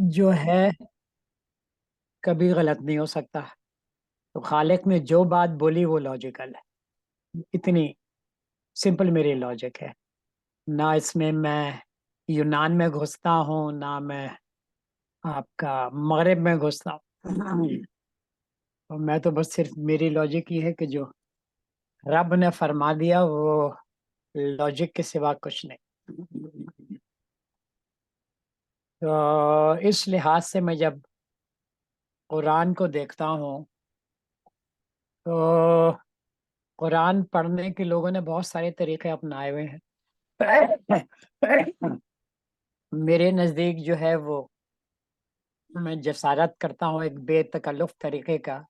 جو ہے کبھی غلط نہیں ہو سکتا. تو خالق نے جو بات بولی وہ لاجیکل ہے. اتنی سمپل میری لاجک ہے. نہ اس میں یونان میں گھستا ہوں، نہ میں آپ کا مغرب میں گھستا ہوں. اور میں تو بس صرف میری لاجک یہ ہے کہ جو رب نے فرما دیا وہ لاجک کے سوا کچھ نہیں. تو اس لحاظ سے میں جب قرآن کو دیکھتا ہوں تو قرآن پڑھنے کے لوگوں نے بہت سارے طریقے اپنائے ہوئے ہیں. میرے نزدیک جو ہے وہ میں جسارت کرتا ہوں ایک بے تکلف طریقے کا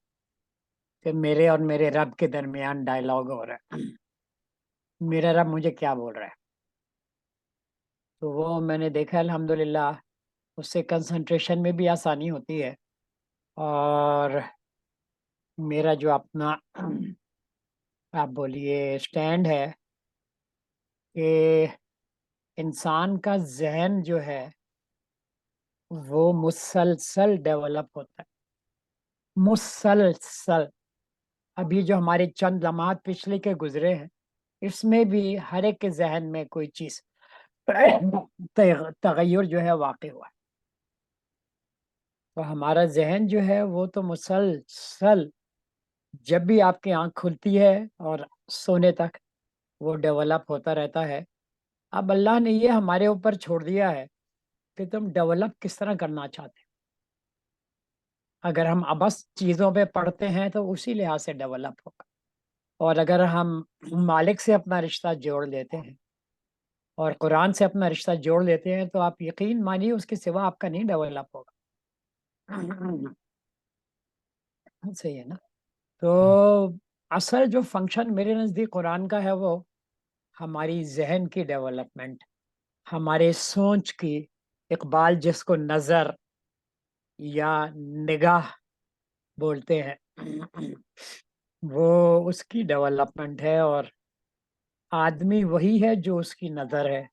کہ میرے اور میرے رب کے درمیان ڈائلاگ ہو رہا ہے. میرا رب مجھے کیا بول رہا ہے. تو وہ میں نے دیکھا الحمدللہ اس سے کنسنٹریشن میں بھی آسانی ہوتی ہے. اور میرا جو اپنا آپ بولیے اسٹینڈ ہے کہ انسان کا ذہن جو ہے وہ مسلسل ڈیولپ ہوتا ہے. مسلسل. ابھی جو ہمارے چند لمحات پچھلے کے گزرے ہیں اس میں بھی ہر ایک کے ذہن میں کوئی چیز تغیر جو ہے واقع ہوا ہے. تو ہمارا ذہن جو ہے وہ تو مسلسل جب بھی آپ کی آنکھ کھلتی ہے اور سونے تک وہ ڈیولپ ہوتا رہتا ہے. اب اللہ نے یہ ہمارے اوپر چھوڑ دیا ہے کہ تم ڈیولپ کس طرح کرنا چاہتے. اگر ہم ابس چیزوں پہ پڑھتے ہیں تو اسی لحاظ سے ڈیولپ ہوگا. اور اگر ہم مالک سے اپنا رشتہ جوڑ لیتے ہیں اور قرآن سے اپنا رشتہ جوڑ لیتے ہیں تو آپ یقین مانیے اس کے سوا آپ کا نہیں ڈیولپ ہوگا. صحیح ہے نا. تو اصل جو فنکشن میرے نزدیک قرآن کا ہے وہ ہماری ذہن کی ڈیولپمنٹ، ہمارے سوچ کی. اقبال جس کو نظر یا نگاہ بولتے ہیں وہ اس کی ڈیولپمنٹ ہے. اور آدمی وہی ہے جو اس کی نظر ہے.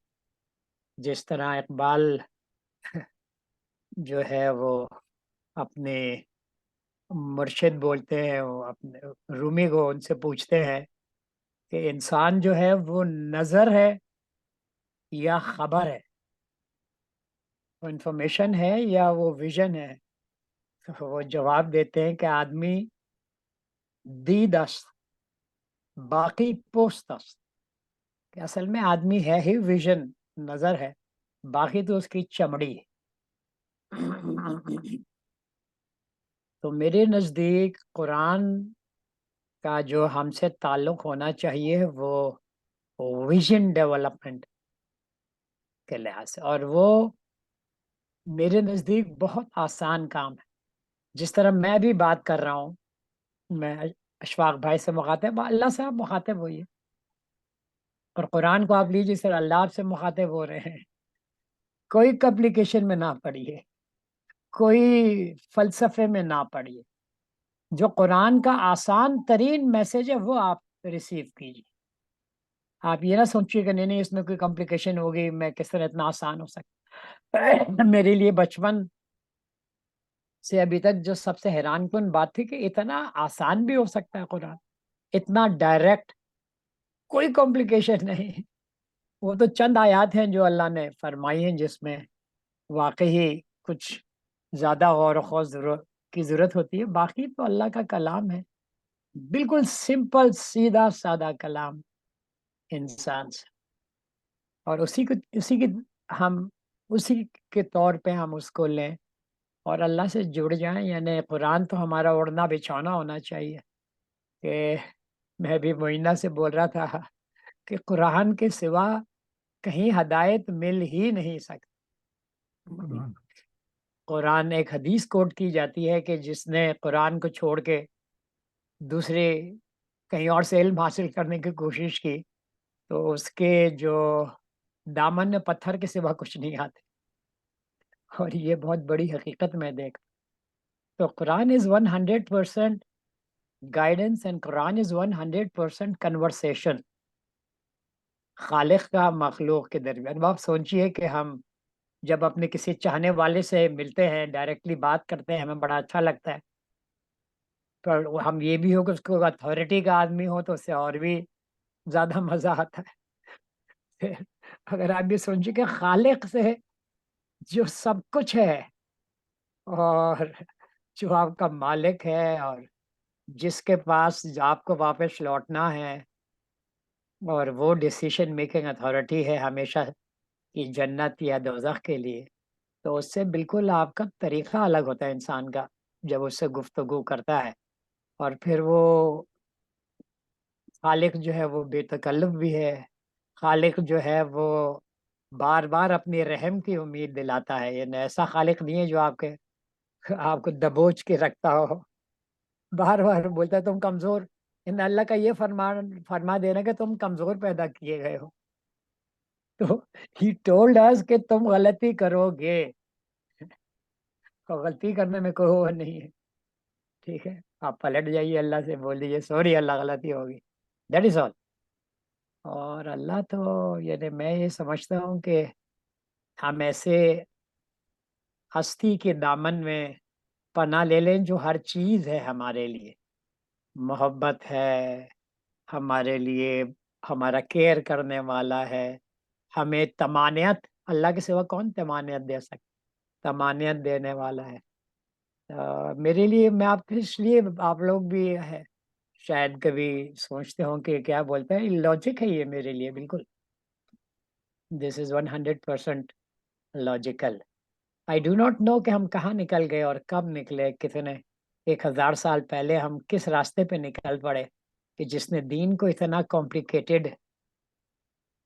جس طرح اقبال جو ہے وہ اپنے مرشد بولتے ہیں، وہ اپنے رومی کو ان سے پوچھتے ہیں کہ انسان جو ہے وہ نظر ہے یا خبر ہے، وہ انفارمیشن ہے یا وہ ویژن ہے. تو وہ جواب دیتے ہیں کہ آدمی دید است باقی پوست است. کہ اصل میں آدمی ہے ہی ویژن، نظر ہے، باقی تو اس کی چمڑی ہے. تو میرے نزدیک قرآن کا جو ہم سے تعلق ہونا چاہیے وہ ویژن ڈیولپمنٹ کے لحاظ سے. اور وہ میرے نزدیک بہت آسان کام ہے. جس طرح میں بھی بات کر رہا ہوں، میں اشفاق بھائی سے مخاطب، اللہ سے آپ مخاطب ہوئیے. اور قرآن کو آپ لیجیے سر، اللہ آپ سے مخاطب ہو رہے ہیں. کوئی کمپلیکیشن میں نہ پڑیے، کوئی فلسفے میں نہ پڑیے. جو قرآن کا آسان ترین میسج ہے وہ آپ ریسیو کیجیے. آپ یہ نہ سوچیے کہ نہیں اس میں کوئی کمپلیکیشن ہوگی، میں کس طرح اتنا آسان ہو سکتا. میرے لیے بچپن سے ابھی تک جو سب سے حیران کن بات تھی کہ اتنا آسان بھی ہو سکتا ہے قرآن، اتنا ڈائریکٹ، کوئی کمپلیکیشن نہیں. وہ تو چند آیات ہیں جو اللہ نے فرمائی ہیں جس میں واقعی کچھ زیادہ غور و خوض کی ضرورت ہوتی ہے. باقی تو اللہ کا کلام ہے، بالکل سمپل سیدھا سادہ کلام انسان سے. اور اسی کی ہم اسی کے طور پہ ہم اس کو لیں اور اللہ سے جڑ جائیں. یعنی قرآن تو ہمارا اڑنا بچھونا ہونا چاہیے. کہ میں بھی معینہ سے بول رہا تھا کہ قرآن کے سوا کہیں ہدایت مل ہی نہیں سکتی. قرآن ایک حدیث کوٹ کی جاتی ہے کہ جس نے قرآن کو چھوڑ کے دوسرے کہیں اور سے علم حاصل کرنے کی کوشش کی تو اس کے جو دامن میں پتھر کے سوا کچھ نہیں آتے. اور یہ بہت بڑی حقیقت میں دیکھ. تو قرآن از 100% guidance and Quran is 100% conversation خالق کا مخلوق کے درمیان. اب آپ سوچیے کہ ہم جب اپنے کسی چاہنے والے سے ملتے ہیں، ڈائریکٹلی بات کرتے ہیں، ہمیں بڑا اچھا لگتا ہے. پر ہم یہ بھی ہو کہ اس کو اتھارٹی کا آدمی ہو تو اس سے اور بھی زیادہ مزہ آتا ہے. پھر اگر آپ یہ سوچیں کہ خالق سے جو سب کچھ ہے اور جو آپ کا مالک ہے اور جس کے پاس آپ کو واپس لوٹنا ہے اور وہ ڈیسیشن میکنگ اتھارٹی ہے ہمیشہ کی جنت یا دوزخ کے لیے، تو اس سے بالکل آپ کا طریقہ الگ ہوتا ہے انسان کا جب اس سے گفتگو کرتا ہے. اور پھر وہ خالق جو ہے وہ بے تکلف بھی ہے. خالق جو ہے وہ بار بار اپنی رحم کی امید دلاتا ہے. یہ ایسا خالق نہیں ہے جو آپ کو دبوچ کے رکھتا ہو، بار بار بولتا ہے تم کمزور. ان اللہ کا یہ فرما دینا کہ تم کمزور پیدا کیے گئے ہو. تو ہی ٹولڈ اس کہ تم غلطی کرو گے، اور غلطی کرنے میں کوئی وہ نہیں ہے. ٹھیک ہے، آپ پلٹ جائیے، اللہ سے بول دیجیے سوری اللہ غلطی ہوگی، دیٹ از آل. اور اللہ تو یعنی میں یہ سمجھتا ہوں کہ ہم ایسے ہستی کے دامن میں پناہ لے لیں جو ہر چیز ہے ہمارے لیے. محبت ہے ہمارے لیے، ہمارا کیئر کرنے والا ہے، ہمیں تمانیت، اللہ کے سوا کون تمانیت دے سکتا، تمانیت دینے والا ہے. میرے لیے میں آپ اس لیے آپ لوگ بھی ہے شاید کبھی سوچتے ہوں کہ کیا بولتے ہیں، لاجک ہے یہ میرے لیے بالکل. This is 100% logical. I do not know کہ ہم کہاں نکل گئے اور کب نکلے، کتنے 1000 سال پہلے ہم کس راستے پہ نکل پڑے کہ جس نے دین کو اتنا کمپلیکیٹڈ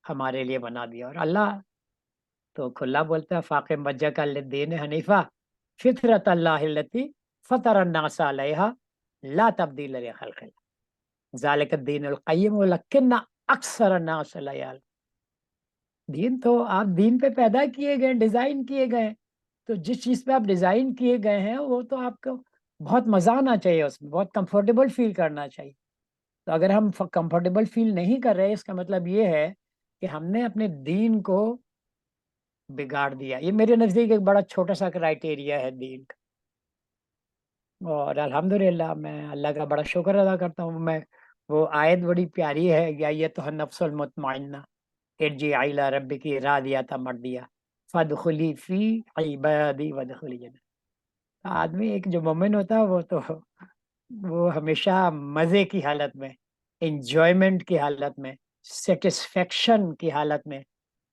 ہمارے لیے بنا دیا. اور اللہ تو کھلا بولتا ہے فاقم وجهک للدین حنیفہ فطرت اللہ التی فطر الناس علیہا لا تبدیل لخلق اللہ ذالک الدین القیم ولکن اکثر الناس لا یعلمون. دین تو آپ دین پہ پیدا کیے گئے، ڈیزائن کیے گئے، تو جس چیز پہ آپ ڈیزائن کیے گئے ہیں وہ تو آپ کو بہت مزہ آنا چاہیے، اس میں بہت کمفرٹیبل فیل کرنا چاہیے. تو اگر ہم کمفرٹیبل فیل نہیں کر رہے، اس کا مطلب یہ ہے کہ ہم نے اپنے دین کو بگاڑ دیا. یہ میرے نزدیک ایک بڑا چھوٹا سا کرائٹیریا ہے دین کا. اور الحمدللہ میں اللہ کا بڑا شکر ادا کرتا ہوں. میں وہ آیت بڑی پیاری ہے، یا یہ تو نفس المطمئنہ ارجعی الی ربک راضیۃ مرضیہ فادخلی فی عبادی وادخلی جنتی. آدمی ایک جو مومن ہوتا ہے وہ ہمیشہ مزے کی حالت میں، انجوائمنٹ کی حالت میں، سیٹسفیکشن کی حالت میں،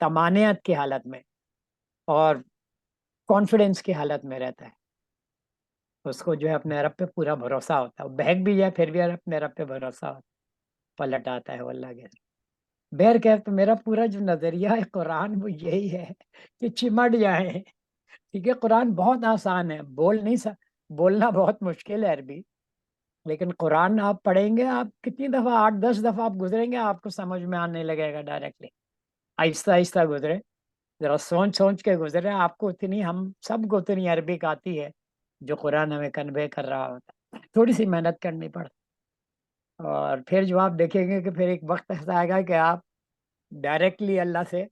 تمانیت کی حالت میں اور کانفیڈنس کی حالت میں رہتا ہے. اس کو جو ہے اپنے رب پہ پورا بھروسہ ہوتا ہے. بہک بھی جائے پھر بھی اپنے رب پہ بھروسہ ہوتا ہے، پلٹ آتا ہے وہ اللہ کے. بہر کہہ تو میرا پورا جو نظریہ ہے قرآن وہ یہی ہے کہ چمٹ جائیں. ٹھیک ہے، قرآن بہت آسان ہے، بولنا بہت مشکل ہے عربی، لیکن قرآن آپ پڑھیں گے، آپ کتنی دفعہ 8-10 دفعہ آپ گزریں گے، آپ کو سمجھ میں آنے لگے گا ڈائریکٹلی. آہستہ آہستہ گزرے، ذرا سوچ سوچ کے گزرے، آپ کو اتنی، ہم سب کو اتنی عربک آتی ہے جو قرآن ہمیں کنوے کر رہا ہوتا ہے. تھوڑی سی محنت کرنی پڑتی، اور پھر جو آپ دیکھیں گے کہ پھر ایک وقت ایسا آئے گا کہ آپ ڈائریکٹلی اللہ سے،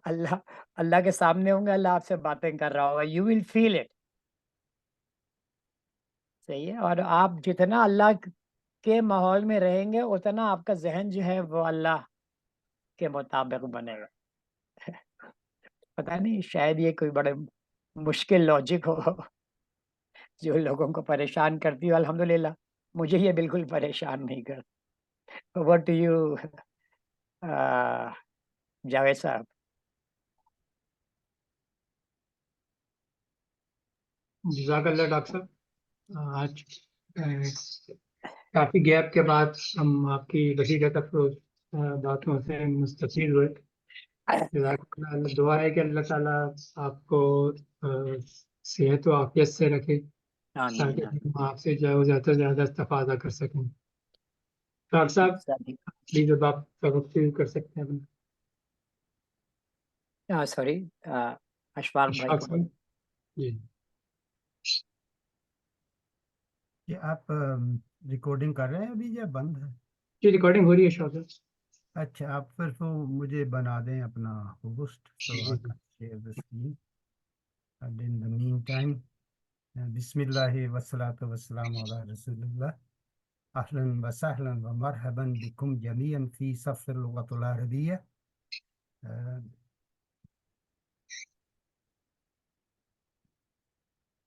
اللہ اللہ کے سامنے ہوں گے، اللہ آپ سے باتیں کر رہا ہوگا، یو ول فیل اٹ. صحیح ہے. اور آپ جتنا اللہ کے ماحول میں رہیں گے اتنا آپ کا ذہن جو ہے وہ اللہ کے مطابق بنے گا. پتہ نہیں شاید یہ کوئی بڑے مشکل لاجک ہو جو لوگوں کو پریشان کرتی ہو. الحمدللہ مجھے یہ بالکل پریشان نہیں کرتا. واٹ ڈو یو جاوید صاحب؟ جزاک اللہ ڈاکٹر صاحب. آج کافی گیپ کے بعد ہم آپ کی وسیلت افروز باتوں سے مستفید ہوئے. جزاک اللہ. دعا ہے کہ اللہ تعالیٰ آپ کو صحت و عافیت سے رکھے آمین. تاکہ ہم آپ سے جو ہے وہ زیادہ سے زیادہ استفادہ کر سکیں. ڈاکٹر صاحب پلیز اب آپ توقع کر سکتے ہیں. سوری، اشفاق بھائی کو. جی یہ آپ ریکارڈنگ کر رہے ہیں ابھی یا بند ہے؟ جی ریکارڈنگ ہو رہی ہے شاہ صاحب. اچھا، آپ پھر تو مجھے بنا دیں اپنا ہوسٹ. جی share the screen. And in the meantime, Bismillah wa salatu wa salamu ala Rasulullah. Ahlan wa sahlan wa marhaban bikum jamiyan fi safar lughatul Arabiyyah.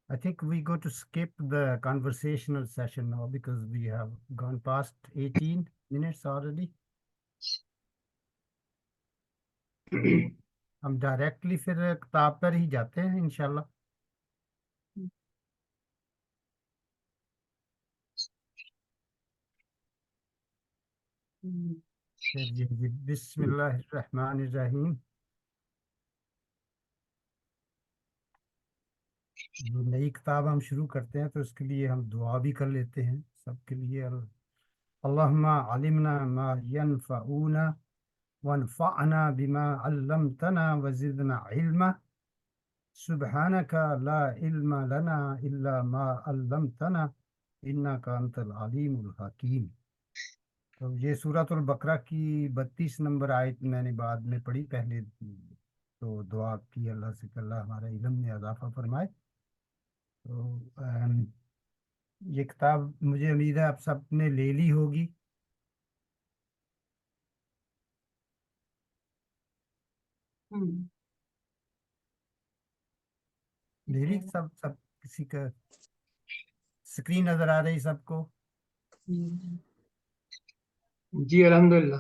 I think we go to skip the conversational session now because we have gone past 18 minutes already. تو ہم directly پھر کتاب پر ہی جاتے ہیں انشاءاللہ. جی بسم اللہ الرحمن الرحیم. جو نئی کتاب ہم شروع کرتے ہیں تو اس کے لیے ہم دعا بھی کر لیتے ہیں سب کے لیے. اللہم علمنا ما ینفعونا وانفعنا بما علمتنا وزدنا علما سبحانک لا علم لنا الا ما علمتنا انک انت العلیم الحکیم. تو یہ سورۃ البقرہ کی 32 نمبر آیت میں نے بعد میں پڑھی. پہلے تو دعا کی اللہ سے کہ اللہ ہمارے علم میں اضافہ فرمائے. تو یہ کتاب مجھے امید ہے آپ سب نے لے لی ہوگی. لے لی سب کسی کا اسکرین نظر آ رہی سب کو؟ جی الحمدللہ.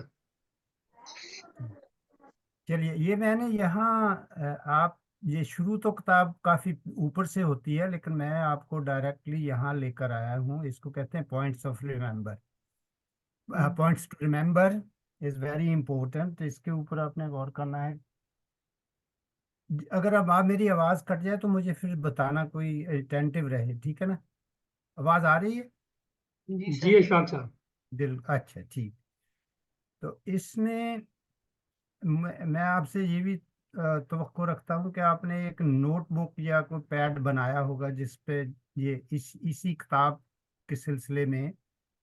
چلیے یہ میں نے یہاں آپ یہ شروع تو کتاب کافی اوپر سے ہوتی ہے لیکن میں آپ کو ڈائریکٹلی یہاں لے کر آیا ہوں. اس کو کہتے ہیں points of remember. Points to remember is very important. اس کے اوپر آپ نے غور کرنا ہے. اگر اب آپ میری آواز کٹ جائے تو مجھے پھر بتانا کوئی اٹینٹیو رہے. ٹھیک ہے نا؟ آواز آ رہی ہے؟ جی اشفاق صاحب. اچھا ٹھیک. تو اس میں میں آپ سے یہ بھی توقع رکھتا ہوں کہ آپ نے ایک نوٹ بک یا کوئی پیڈ بنایا ہوگا جس پہ یہ اسی کتاب کے سلسلے میں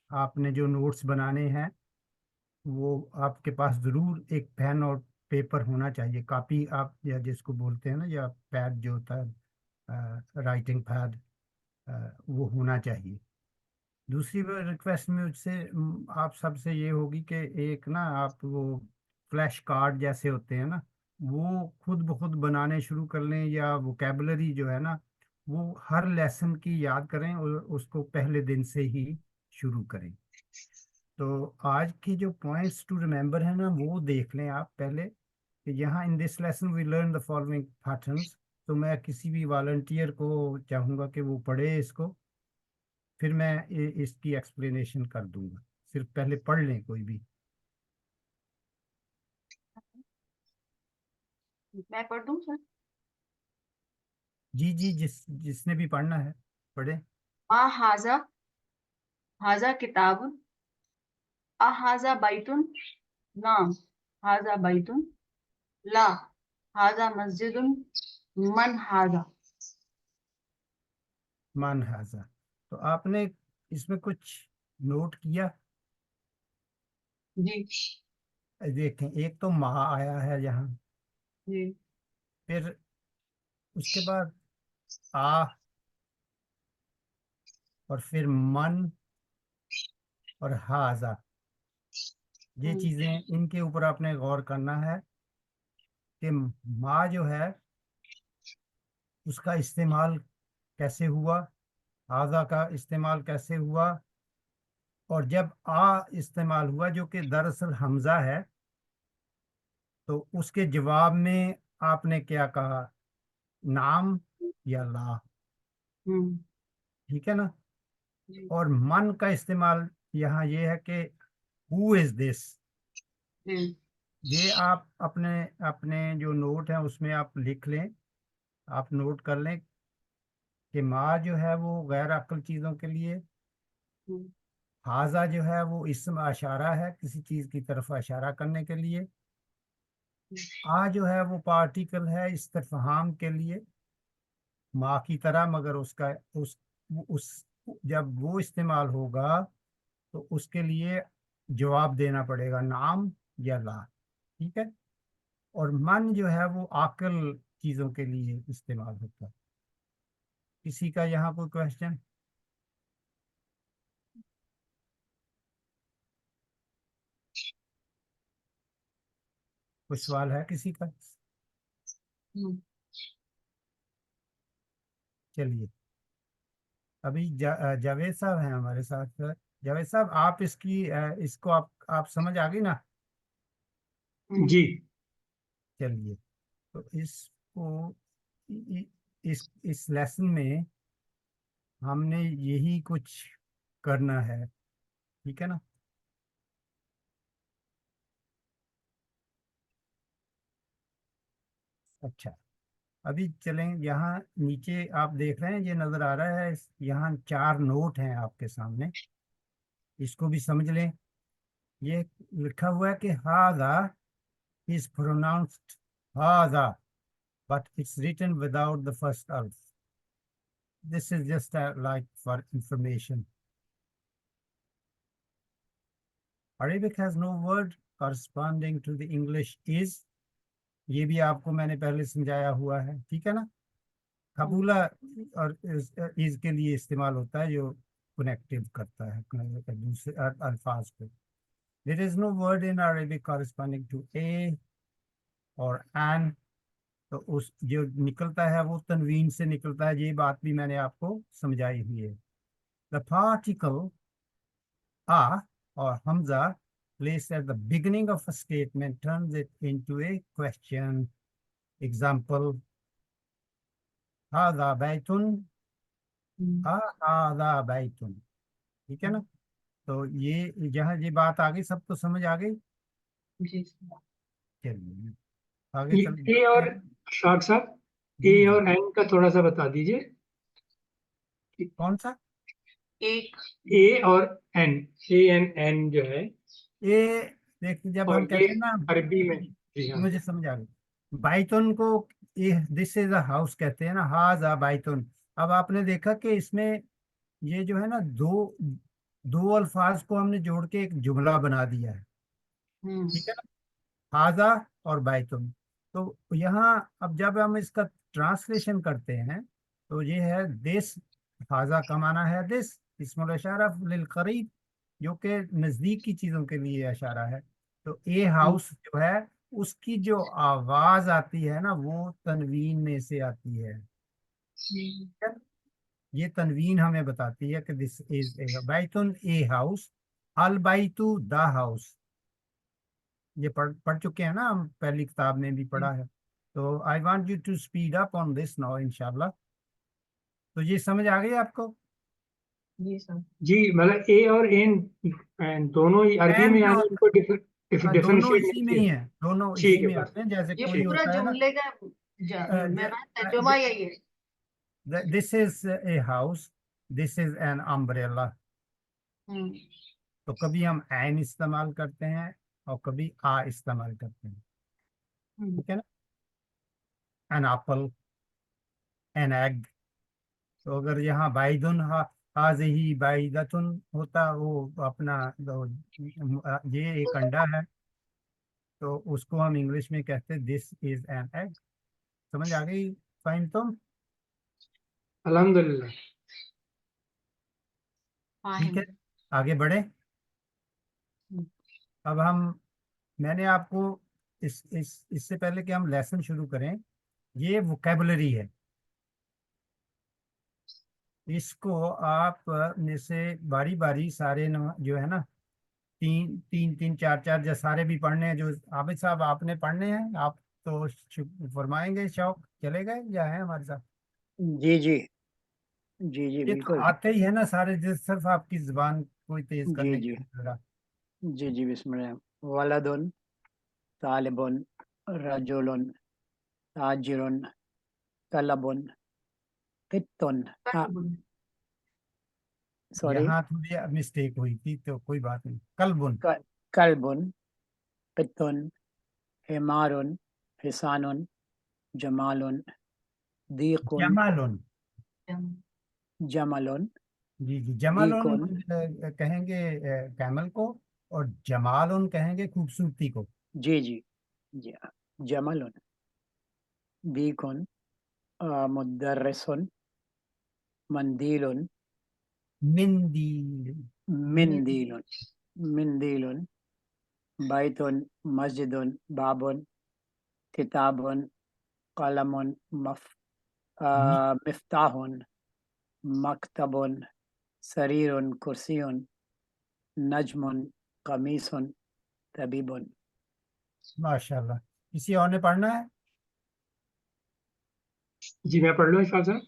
آپ نے جو نوٹس بنانے ہیں وہ آپ کے پاس ضرور ایک پین اور پیپر ہونا چاہیے. کاپی آپ یا جس کو بولتے ہیں نا یا پیڈ جو ہوتا ہے رائٹنگ پیڈ وہ ہونا چاہیے. دوسری ریکویسٹ مجھ سے آپ سب سے یہ ہوگی کہ ایک نا آپ وہ فلیش کارڈ جیسے ہوتے ہیں نا وہ خود بخود بنانے شروع کر لیں یا ووکیبلری جو ہے نا وہ ہر لیسن کی یاد کریں اور اس کو پہلے دن سے ہی شروع کریں. تو آج کی جو پوائنٹس ٹو ریمبر ہیں نا وہ دیکھ لیں آپ پہلے کہ یہاں in this lesson we learn the following patterns. تو میں کسی بھی والنٹیئر کو چاہوں گا کہ وہ پڑھے اس کو پھر میں اس کی ایکسپلینیشن کر دوں گا. صرف پہلے پڑھ لیں کوئی بھی. میں پڑھ دوں سر؟ جی جس نے بھی پڑھنا ہے پڑھے. ہاذا کتاب ہاذا بیتن نام ہاذا بیتن لا ہاذا مسجد من ہاذا. تو آپ نے اس میں کچھ نوٹ کیا؟ جی دیکھیں ایک تو ما آیا ہے یہاں. جی پھر اس کے بعد آ اور پھر من اور ہاذا. یہ چیزیں ان کے اوپر آپ نے غور کرنا ہے کہ ما جو ہے اس کا استعمال کیسے ہوا, ہاذا کا استعمال کیسے ہوا, اور جب آ استعمال ہوا جو کہ دراصل حمزہ ہے تو اس کے جواب میں آپ نے کیا کہا, نام یا لا. ٹھیک ہے نا. اور من کا استعمال یہاں یہ ہے کہ who is this. یہ آپ اپنے جو نوٹ ہیں اس میں آپ لکھ لیں, آپ نوٹ کر لیں کہ ما جو ہے وہ غیر عقل چیزوں کے لیے, ہاذا جو ہے وہ اسم اشارہ ہے کسی چیز کی طرف اشارہ کرنے کے لیے, آ جو ہے وہ پارٹیکل ہے استفہام کے لیے ما کی طرح, مگر اس جب وہ استعمال ہوگا تو اس کے لیے جواب دینا پڑے گا نام یا لا. ٹھیک ہے. اور من جو ہے وہ عاقل چیزوں کے لیے استعمال ہوتا ہے. کسی کا یہاں کوئی کوشچن؟ کوئی سوال ہے کسی کا؟ ہم، چلیے ابھی جاوید صاحب ہیں ہمارے ساتھ. جاوید صاحب آپ اس کو آپ سمجھ آ گئی نا؟ ہم، جی چلیے تو اس کو اس لیسن میں ہم نے یہی کچھ کرنا ہے، ٹھیک ہے نا؟ اچھا ابھی چلیں، یہاں نیچے آپ دیکھ رہے ہیں، یہ نظر آ رہا ہے، یہاں 4 نوٹ ہیں آپ کے سامنے، اس کو بھی سمجھ لیں. یہ لکھا ہوا ہے کہ ہاذا is pronounced ہاذا but it's written without the first alf. This is just like for information. Arabic has no word corresponding to the English is. یہ بھی آپ کو میں نے پہلے سمجھایا ہوا ہے، ٹھیک ہے نا؟ قبولہ اور از کے لیے استعمال ہوتا ہے، جو کنیکٹو کرتا ہے دوسرے الفاظ کو. There is no word in Arabic corresponding to a اور an. تو اس جو نکلتا ہے وہ تنوین سے نکلتا ہے، یہ بات بھی میں نے آپ کو سمجھائی ہوئی ہے. The particle a or hamza placed at the beginning of a statement turns it into a question. Example: هذا بيت. ہم، هذا بيت. ٹھیک ہے نا؟ تو یہ جہاں یہ بات آ گئی، سب کو سمجھ آ گئی؟ جی سر. چلیے آگے چل اے اور شاک صاحب، جی اے جی. اور این کا تھوڑا سا بتا دیجئے. کون سا؟ ایک اے اور این، اے این جو ہے، یہ دیکھ جب اور ہم کہتے یہ ہیں نا، عربی میں. جی ہاں مجھے سمجھ آ گئی. بائتون کو دس از اے ہاؤس کہتے ہیں نا، ہاذا بائتون. اب آپ نے دیکھا کہ اس میں یہ جو ہے نا، دو الفاظ کو ہم نے جوڑ کے ایک جملہ بنا دیا ہے، ہم، ٹھیک ہے نا؟ ہاذا اور بائتون. تو یہاں اب جب ہم اس کا ٹرانسلیشن کرتے ہیں تو یہ ہے دس. ہاذا کا معنی ہے دس، اسم الاشارہ للقریب، جو کہ نزدیک کی چیزوں کے لیے اشارہ ہے. تو اے ہاؤس جو ہے، اس کی جو آواز آتی ہے نا، وہ تنوین میں سے آتی ہے. یہ تنوین ہمیں بتاتی ہے کہ دس is a بیتن a house, البیتو the house. یہ پڑھ چکے ہیں نا ہم، پہلی کتاب میں بھی پڑھا ہے. تو I want you to speed up on this now انشاءاللہ. تو یہ سمجھ آ گئی آپ کو؟ جی سر. جی، مطلب اے اور این دونوں ہی عربی این میں، جو یعنی ان کو دونوں ڈیفرینشیٹ اسی نہیں میں کیا. ہی ہیں، دونوں ٹھیک اسی ہے میں بس. آتے ہیں. جیسے یہ کوئی پورا ہوتا ہے نا، جملے کا میرا ترجمہ یہی ہے. This is a house, this is an umbrella. ہم، تو کبھی ہم عین استعمال کرتے ہیں اور کبھی آ استعمال کرتے ہیں، ہم، ٹھیک ہے نا؟ An apple, an egg. تو اگر یہاں بائدن ہاذہی بائدتن ہوتا، وہ اپنا یہ ایک انڈا ہے، تو اس کو ہم انگلش میں کہتے دس از این ایگ. سمجھ آ گئی؟ فائن تم الحمدللہ. ٹھیک ہے، فاہم. آگے بڑھے. ہم، اب میں نے آپ کو اس سے پہلے کہ ہم لیسن شروع کریں، یہ ووکیبلری ہے، اس کو آپ میں سے باری باری سارے جو ہے نا، تین چار جو سارے بھی پڑھنے ہیں. جو عابد صاحب آپ نے پڑھنے ہیں، آپ تو فرمائیں گے. شوق چلے گئے یا ہیں ہمارے ساتھ؟ جی جی جی جی یہ تو بالکل. آتے ہی ہے نا سارے، صرف آپ کی زبان کوئی تیز جی کرنے جی کی ذرا. جی جی بسم اللہ. ولدن، طالبن، رجلن، تاجرن، کلبن، قطن. قلب. سوری، یہاں تھوڑی مسٹیک ہوئی تھی، تو کوئی بات نہیں. کلبن، کلبن، قطن، حمارن، حسانن، جمالن، دیقن، جمالن. جملن، جی جی، جمالن دیقن. کہیں گے کیمل کو، اور جمالن کہیں گے خوبصورتی کو. جی جی جی جملن. ديك مدرس منديل منديل منديل منديل بيت مسجد باب كتاب قلم مفتاح مكتب سرير كرسي نجم قميص طبيب. माशाल्लाह. किसी और ने पढ़ना है? जी मैं पढ़ लूँ इरफान साहब.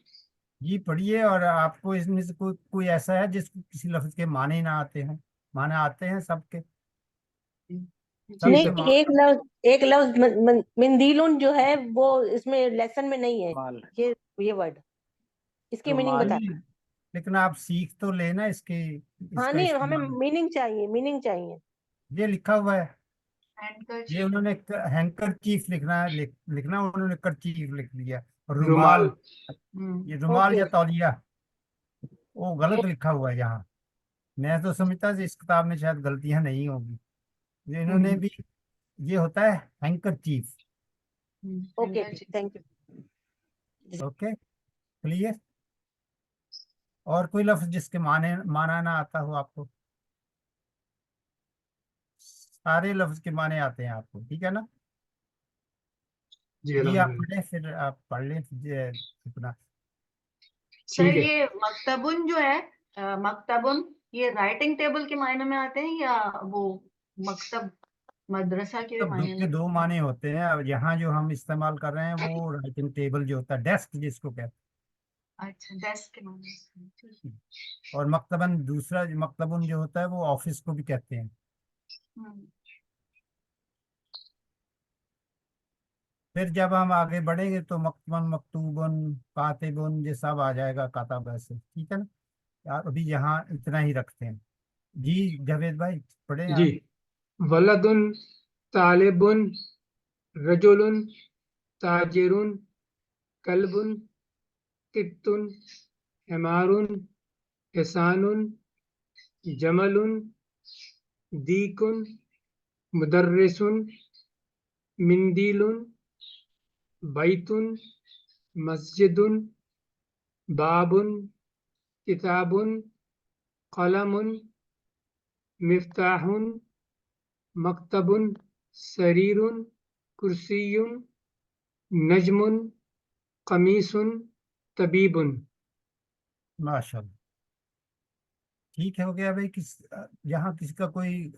जी पढ़िए. और आपको इसमें से कोई ऐसा है जिसको किसी लफ्ज के माने ना आते हैं? माने आते हैं सबके? नहीं, सबके एक लफ्ज मिंदीलुन जो है वो इसमें लेसन में नहीं है. माल ये वर्ड इसकी मीनिंग रुमाल. बता. लेकिन आप सीख तो लेना इसके हाँ, इसका नहीं, हमें इस्तेमाल. मीनिंग चाहिए. ये लिखा हुआ है. ये हैंकर उन्होंने हैंकर चीफ लिखना है. लिखना उन्होंने करचीफ लिख दिया. रुमाल. रुमाल. ये रुमाल ओके. या तौलिया वो गलत लिखा हुआ है यहाँ. मैं तो समझता था इस किताब में शायद गलतियां नहीं होगी. ये इन्होंने भी ये होता है hanker chief. Okay, thank you. Okay clear. और कोई लफ्ज जिसके माना ना आता हो आपको? सारे लफ्ज के माने आते हैं आपको, ठीक है ना? जी ये आप अल्हम्दुलिल्लाह. पढ़े, फिर आप पढ़ लें अपना. सर, ठीक है. ये मकतबुन जो है, मकतबुन ये राइटिंग टेबल के मायने में आते हैं या वो मकतब मदरसा के तो मायने के में? दो माने होते हैं. अब यहाँ जो हम इस्तेमाल कर रहे हैं वो राइटिंग टेबल जो होता है, डेस्क जिसको कहते अच्छा, डेस्क के मायने में. ठीक है. हैं. और मकतबन दूसरा मकतबन जो होता है वो ऑफिस को भी कहते हैं. हम्म. फिर जब हम आगे बढ़ेंगे तो मकतबन, मकतूबन, कातिबुन ये सब आ जाएगा काताबा से, ठीक है ना? यार अभी यहाँ इतना ही रखते हैं. जी जावेद भाई पढ़े जी. आप. वलदुन तालिबुन रजुलुन ताजिरुन कल्बुन कित्तुन हिमारुन हिसानुन जमलुन दीकुन मुदर्रिसुन मिंदीलुन बैतुन मस्जिदुन बाबुन किताबुन कलमुन मिफ्ताहुन मकतबुन सरीरुन कुर्सियुन नजमुन कमीसुन तबीबुन. माशाल्लाह. ठीक है, हो गया भाई. यहाँ किसी का कोई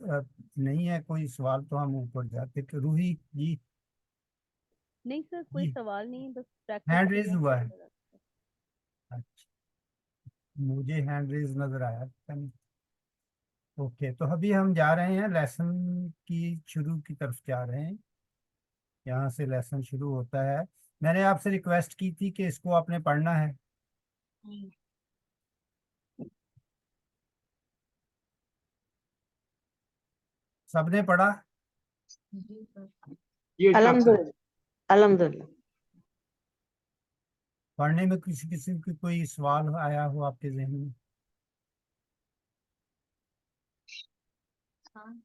नहीं है कोई सवाल तो हम ऊपर जाते. कि रूही जी. नहीं सर, कोई जी सवाल नहीं, बस प्रैक्टिस हैंड कर रेज रहे हैं हुआ है. थोड़ा सा. अच्छा, मुझे हैंड रेज नजर आया. ओके, तो अभी हम जा रहे हैं लेसन की शुरू की तरफ जा रहे हैं. यहाँ से लेसन शुरू होता है. मैंने आपसे रिक्वेस्ट की थी कि इसको आपने पढ़ना है. सबने पढ़ा? ये इरफान साहब. अल्हम्दुलिल्लाह, अल्हम्दुलिल्लाह. पढ़ने में किसी किसी की कोई सवाल आया हो आपके जहन में?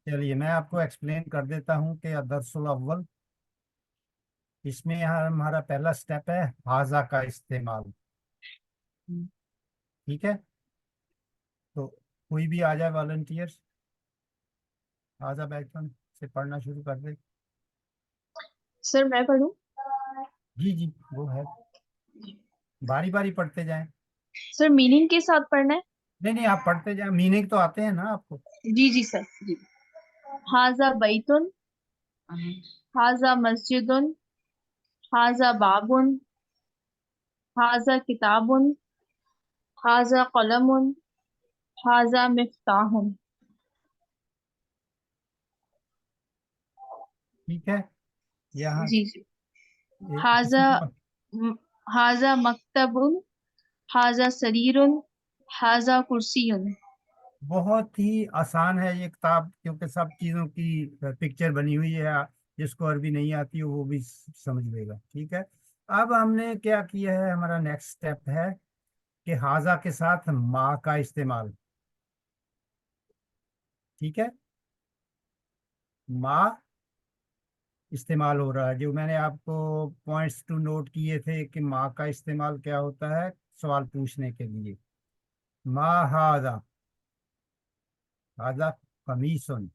चलिए मैं आपको एक्सप्लेन कर देता हूँ कि दरसुल अव्वल इसमें यहाँ हमारा पहला स्टेप है हाजा का इस्तेमाल. ठीक है, तो कोई भी आ जाए वॉलंटियर्स, हाजा बैकन से पढ़ना शुरू कर दे. सर मैं पढ़ूं? जी जी वो है, बारी बारी पढ़ते जाएं. सर मीनिंग के साथ पढ़ना है? नहीं नहीं आप पढ़ते जाएं, मीनिंग तो आते हैं ना आपको. जी सर, जी. हाजा बैतुन, हाजा मस्जिदुन, हाजा बाबुन, हाजा किताबुन, हाजा कलमुन, हाजा मिफ्ताहुन. ठीक है. यहाँ जी. हाजा हाजा मकतबुन, हाजा सरीरुन, हाजा कुर्सियुन. बहुत ही आसान है ये किताब, क्योंकि सब चीज़ों की पिक्चर बनी हुई है. जिसको अरबी नहीं आती हो वो भी समझ लेगा. ठीक है, अब हमने क्या किया है, हमारा नेक्स्ट स्टेप है कि हाजा के साथ माँ का इस्तेमाल. ठीक है, माँ इस्तेमाल हो रहा है। जो मैंने आपको पॉइंट्स टू नोट किए थे कि माँ का इस्तेमाल क्या होता है सवाल पूछने के लिए। मा हादा, हादा कमीसन।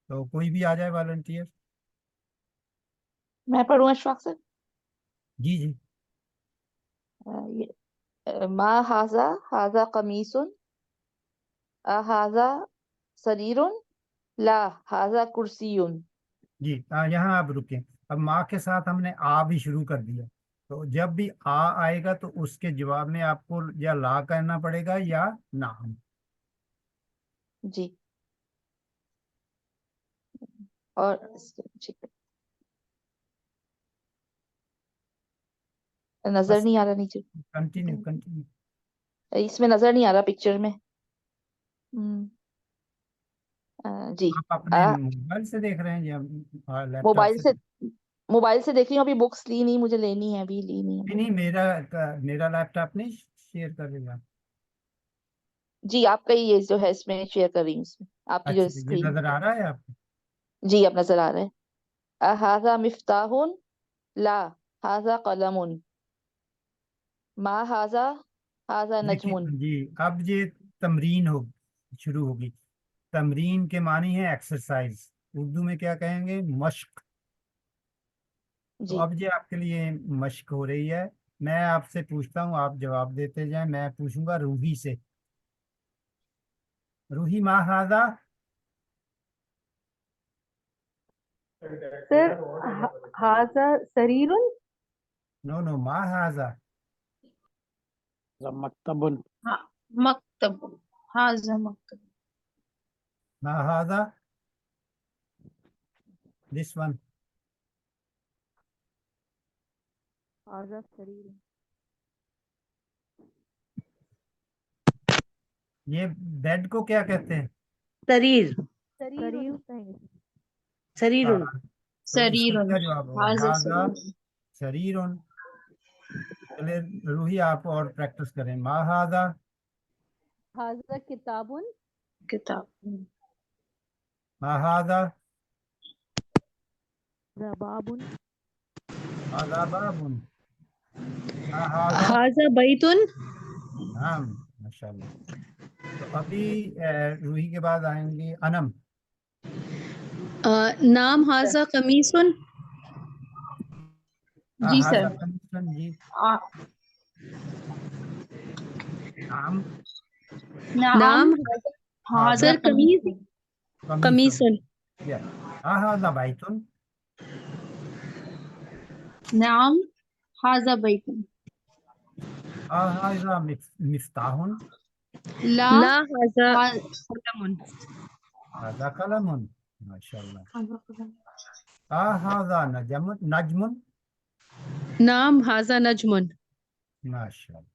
तो कोई भी आ जाए वॉलंटियर। मैं पढ़ूँ अशफाक सर? जी जी। मा हाजा, हाजा कमीसुन, हाजा सरीरुन, ला हाजा कुर्सियुन। जी यहाँ आप रुकें। अब माँ के साथ हमने आ भी शुरू कर दिया, तो जब भी आ आएगा तो उसके जवाब में आपको या ला कहना पड़ेगा या नाम। जी। और ठीक है, नजर बस नहीं आ रहा नीचे, कंटिन्यू कंटिन्यू। इसमें नजर नहीं आ रहा पिक्चर में। जी। आप अपने मोबाइल से देख रहे हैं या लैपटॉप मोबाइल से? से, मोबाइल से देख रही हूँ, अभी बुक्स ली नहीं, मुझे लेनी है, अभी ली नहीं नहीं है। नहीं, मेरा लैपटॉप नहीं शेयर कर रही आप? जी, आपका ही ये जो है इसमें शेयर कर रही हूँ, इसमें आपकी जो अच्छा, ये स्क्रीन। नजर आ रहा है आपको? जी, अब नजर आ रहा है। हाजा मिफ्ताहुन, ला हाजा कलमुन, मा हाजा, हाजा देखिए नजमुन। जी, अब ये तमरीन हो शुरू होगी। तमरीन के मानी है एक्सरसाइज, उर्दू में क्या कहेंगे? मश्क। तो जी। अब ये आपके लिए मश्क हो रही है। मैं आपसे पूछता हूँ, आप जवाब देते जाएं। मैं पूछूंगा रूही से। रूही, मा हाजा? सर हाजा सरीरुन। नो नो, मा हाजा। मक्तबुन। हाँ, मकतब, हाजा मकतब। मा हाजा, दिस वन। हाजा सरीरुन। ये बेड को क्या कहते हैं? शरीर, सरीरुन कहेंगे। शरीरुन। हाँ, तो इसका शरीरुन, क्या जवाब होगा? हाजा हाजा शरीरुन। शरीरुन। चले रूही, आप और प्रैक्टिस करें। मा हाजा, हाजा किताबुन। किताब। मा हाजा, रबाबुन। हाजा बाबुन, मा हाजा। हाजा बैतुन। हाँ, माशाल्लाह। तो अभी रूही के बाद आएंगे अनम। नाम हाजा कमीसुन। जी हाजा सर। कमीसन जी। आ, नाम नाम नाम हाजा सर कमीज, कमीज। कमीसन। कमीसुन। या हाजा बाइतुन। नाम हाजा बैतुन। हाजा मिफ्ताहुन। ला ला हाजा हा- कलमुन। हाजा कलमुन। माशाल्लाह। हाजा कलम। हाजा नजमुन। नाम हाजा नजमुन। माशाल्लाह।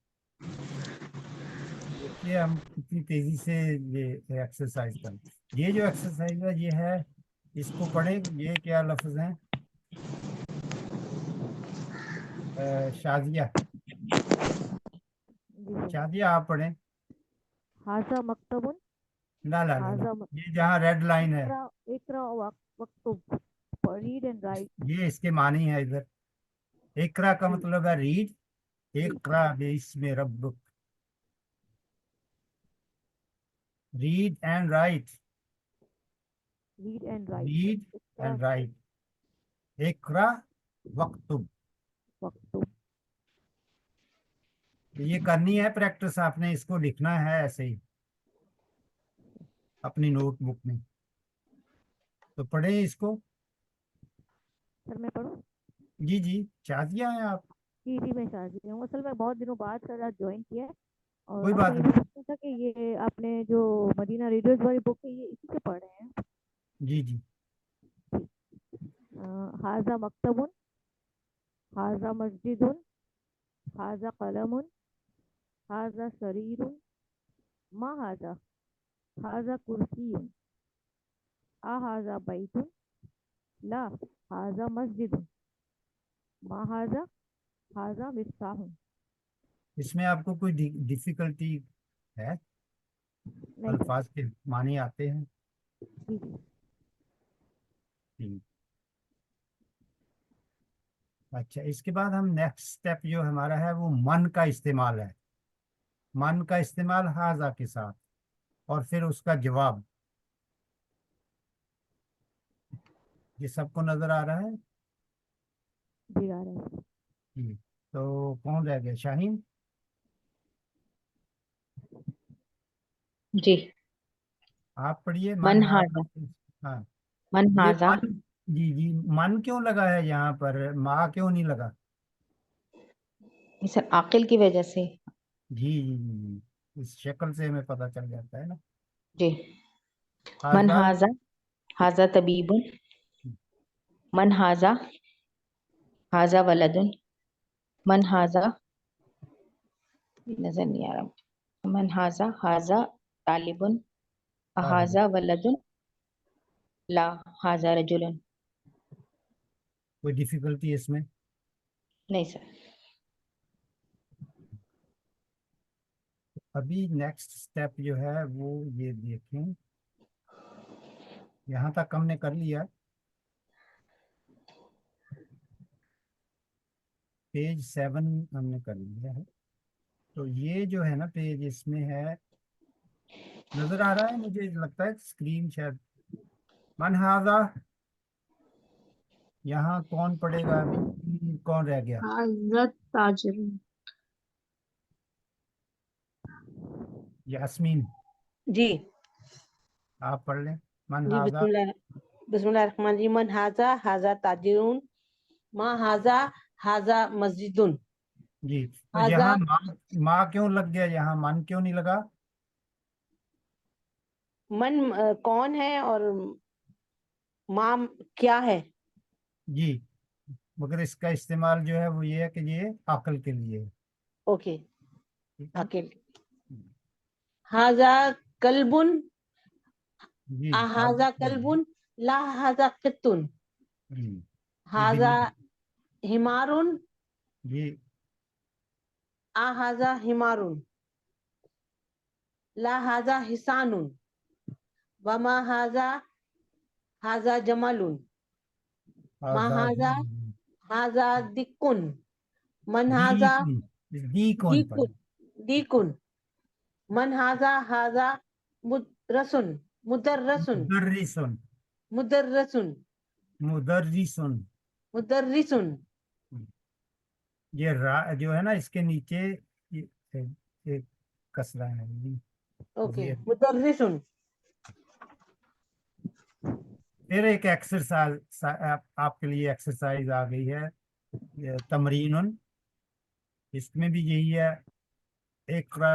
देखिए हम कितनी तेजी से ये एक्सरसाइज करें। ये जो एक्सरसाइज है ये है, इसको पढ़े। ये क्या लफ्ज हैं? शादिया, जी। शादिया आप पढ़ें। हाजा मकतबुन। ला ला ला ला, हाजा ये जहाँ रेड लाइन है इकरा, इकरा वक्तुब। Read and write. ये इसके मानी है इधर। इकरा का मतलब है रीड। इकरा बिस्मि रब्बुक, read and write. Read and write. Read इकरा एंड राइट। इकरा वक्तुब। वक्तुब। तो ये करनी है प्रैक्टिस, आपने इसको लिखना है ऐसे ही अपनी नोटबुक में। तो पढ़े इसको। सर मैं पढ़ूँ? जी जी, शादिया हैं आप? जी मैं शादी हूँ। असल में बहुत दिनों बाद सर आज ज्वाइन किया है, और कोई आपको बात ये नहीं। भी पूछना था कि ये आपने जो मदीना रीडर्स वाली बुक है ये इसी से पढ़ रहे हैं? जी जी। हाजा मकतबुन, हाजा मस्जिदुन, हाजा कलमुन, हाजा सरीरुन, मा हाजा, हाजा कुर्सियुन, हाजा बैतुन, ला हाजा मस्जिदुन, मा हाजा, हाजा मिफ्ताहुन। इसमें आपको कोई डिफिकल्टी है? नहीं सर। अल्फाज के मानी आते हैं? जी जी। ठीक। अच्छा, इसके बाद हम नेक्स्ट स्टेप जो हमारा है वो मन का इस्तेमाल है। मन का इस्तेमाल हाजा के साथ और फिर उसका जवाब। ये सबको नजर आ रहा है? जी आ रहा है। जी। तो कौन रह गया? शाहीन। जी। आप पढ़िए। मन मन हाजा। हाजा। हाँ। मन ये हाजा। मन। जी जी, मन क्यों लगा है यहाँ पर, माँ क्यों नहीं लगा? सर आकिल की वजह से। जी जी जी जी, इस शक्ल से हमें पता चल जाता है ना। जी। मन हाजा। हाजा। हाजा तबीबुन। मन हाजा। हाजा वलदुन। मन हाजा। नजर नहीं आ रहा। मन हाजा। हाजा तालिबुन। हाजा वलदुन। ला हाजा रजुलन। कोई डिफिकल्टी इसमें? नहीं सर। अभी नेक्स्ट स्टेप जो है वो ये देखें, यहाँ तक हमने कर लिया। पेज 7 हमने कर लिया है। तो ये जो है ना पेज, इसमें है, नजर आ रहा है मुझे लगता है स्क्रीन शायद। मन हाजा। यहाँ कौन पढ़ेगा अभी? कौन रह गया? हाजा ताजिरुन। यास्मीन, जी आप पढ़ लें। मन जी हाजा। बिस्मिल्लाहिर्रहमानिर्रहीम। मन हाजा हाजा ताजिरुन। मा हाजा हाजा मस्जिदुन। जी। तो हाजा यहाँ माँ क्यों लग गया, यहाँ मन क्यों नहीं लगा? मन कौन है और माँ क्या है? जी, मगर इसका इस्तेमाल जो है वो ये है कि ये अक्ल के लिए है। ओके। ठीक है। अकेले। हाजा कल्बुन। जी। हाजा कल्बुन। ला हाजा कित्तुन। जी। हाजा हिमारुन। जी। हाजा हिमारुन। ला हाजा हिसानुन। वमा हाजा हाजा जमलुन। मा हाजा हाजा दिक्कुन। मन हाजा दी कौन दीकुन। पढ़े? दीकुन। मन हाजा हाजा मुदरसुन। मुदर्रसुन। मुदर्रिसुन। मुदर्रसुन। मुदर्रिसुन। मुदर्रिसुन। ये रा जो है ना इसके नीचे एक कसरा है। ओके ये मुदर्रिसुन। फिर एक एक्सरसाइज आपके लिए एक्सरसाइज आ गई है, ये तमरीनुन। इसमें भी यही है, इकरा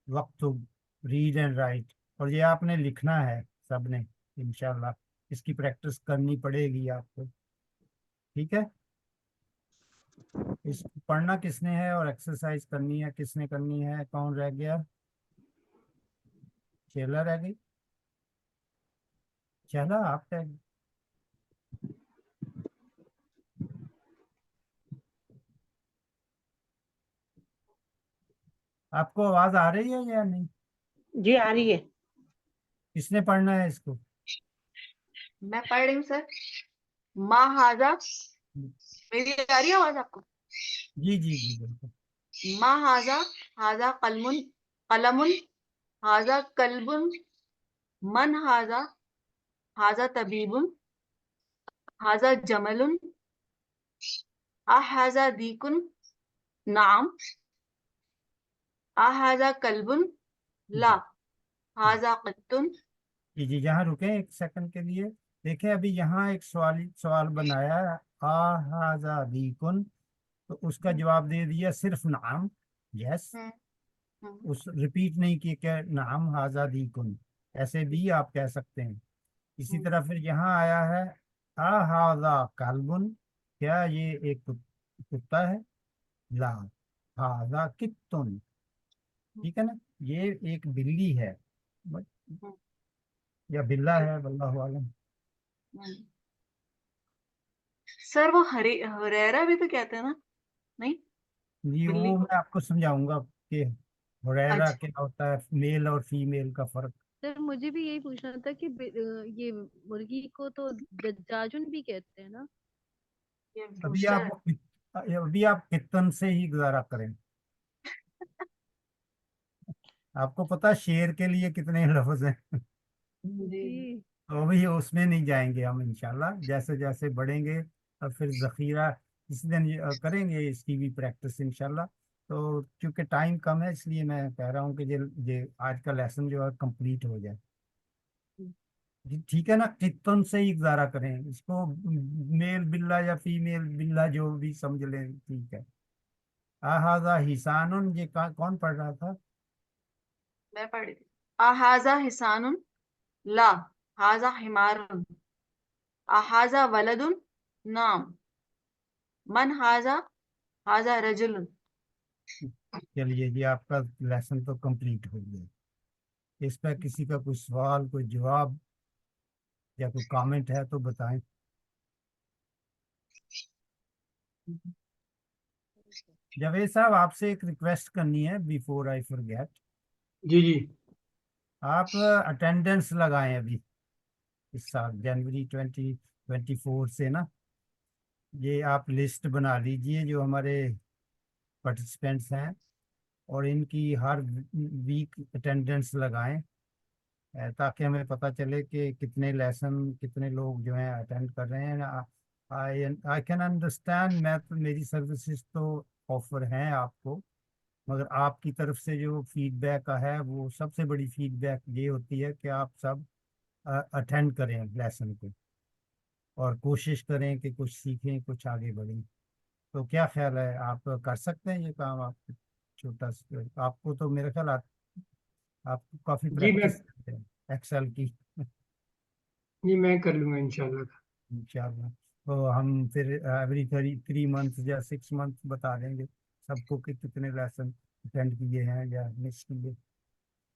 वक्तुब, रीड एंड राइट। और ये आपने लिखना है सबने, इंशाल्लाह। इसकी प्रैक्टिस करनी पड़ेगी आपको। ठीक है। इस पढ़ना किसने है और एक्सरसाइज करनी है किसने करनी है? कौन रह गया? चेला रह गई। चला आप रह गई। आपको आवाज आ रही है या नहीं? जी आ रही है। किसने पढ़ना है इसको? मैं पढ़ रही हूँ सर। मा हाजा। मेरी आ रही है आवाज आपको? जी जी जी बिल्कुल। मा हाजा हाजा कलमुन कलमुन। हाजा कल्बुन। मन हाजा हाजा तबीबुन। हाजा जमलुन। हाजा दीकुन। नाम। हाजा कल्बुन। ला हाजा क़ित्तुन। जी जी, यहाँ रुके एक सेकंड के लिए। देखें, अभी यहाँ एक सवाल बनाया है, आहाजा दीकुन। तो उसका जवाब दे दिया सिर्फ नाम, यस। उस रिपीट नहीं किया क्या नाम हाजा दीकुन, ऐसे भी आप कह सकते हैं। इसी तरह फिर यहाँ आया है आहाजा कल्बुन, क्या ये एक कुत्ता है? ला हाजा कित्तुन। ठीक है ना, ये एक बिल्ली है या बिल्ला है, वल्लाहु आलम। सर वो हरेरा भी तो कहते हैं ना? नहीं, जी, बिल्ली वो को। मैं आपको समझाऊंगा कि हुरैरा अच्छा। क्या होता है, मेल और फीमेल का फर्क। सर मुझे भी यही पूछना था कि ये मुर्गी को तो दज्जाजुन भी कहते हैं ना? ये अभी रूस्टर आप है। अभी आप कितन से ही गुजारा करें। आपको पता है शेर के लिए कितने लफ्ज हैं? जी तो अभी उसमें नहीं जाएंगे हम इंशाल्लाह, जैसे जैसे बढ़ेंगे और फिर जखीरा इस दिन करेंगे इसकी भी प्रैक्टिस इंशाल्लाह। तो क्योंकि टाइम कम है इसलिए मैं कह रहा हूँ कि ये आज का लेसन जो है कंप्लीट हो जाए। जी ठीक है ना, कितन से ही गुजारा करें इसको, मेल बिल्ला या फीमेल बिल्ला जो भी समझ लें, ठीक है। आहाजा हिसानुन, ये कौन पढ़ रहा था? मैं पढ़ी थी। आहाजा हिसानुन ला हाजा हिमारुन आहाजा वलदुन नाम मन हाजा हाजा रजुलुन। चलिए जी, आपका लेसन तो कंप्लीट हो गया। इस पर किसी का कोई सवाल, कोई जवाब या कोई कमेंट है तो बताएं। जावेद साहब, आपसे एक रिक्वेस्ट करनी है बिफोर आई फॉरगेट। जी जी। आप अटेंडेंस लगाएं अभी इस साल जनवरी 2024 से ना, ये आप लिस्ट बना लीजिए जो हमारे पार्टिसिपेंट्स हैं, और इनकी हर वीक अटेंडेंस लगाएं, ताकि हमें पता चले कि कितने लेसन कितने लोग जो हैं अटेंड कर रहे हैं। आई आई कैन अंडरस्टैंड, मैं तो मेरी सर्विसेज तो ऑफर हैं आपको, मगर आपकी तरफ से जो फीडबैक है वो सबसे बड़ी फीडबैक ये होती है कि आप सब अटेंड करें लेसन को और कोशिश करें कि कुछ सीखें, कुछ आगे बढ़ें। तो क्या ख्याल है, आप कर सकते हैं ये काम? आप छोटा आपको तो मेरा ख्याल आपको काफ़ी जी मैं प्रैक्टिस है एक्सेल की। जी मैं कर लूंगा इंशाल्लाह। इंशाल्लाह। तो हम फिर एवरी 3 मंथ या 6 मंथ बता देंगे सबको कि कितने लेसन अटेंड किए हैं या मिस किए।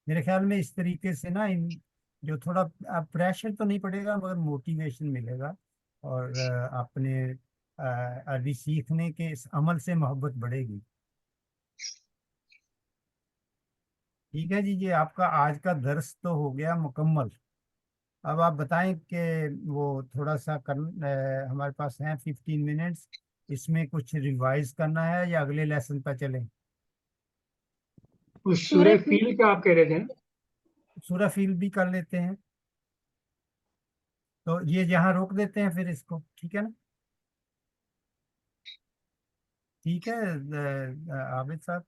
मेरे ख्याल में इस तरीके से ना, इन जो थोड़ा प्रेशर तो नहीं पड़ेगा मगर मोटिवेशन मिलेगा, और अपने अरबी सीखने के इस अमल से मोहब्बत बढ़ेगी। ठीक है जी, ये आपका आज का दर्स तो हो गया मुकम्मल। अब आप बताएं कि वो थोड़ा सा हमारे पास हैं 15 मिनट्स, इसमें कुछ रिवाइज करना है या अगले लेसन पर चलें? उस सूरह सूरह फील का आप कह रहे थे ना? सूरह फील भी कर लेते हैं, तो ये यहाँ रोक देते हैं फिर इसको, ठीक है ना? ठीक है आबिद साहब।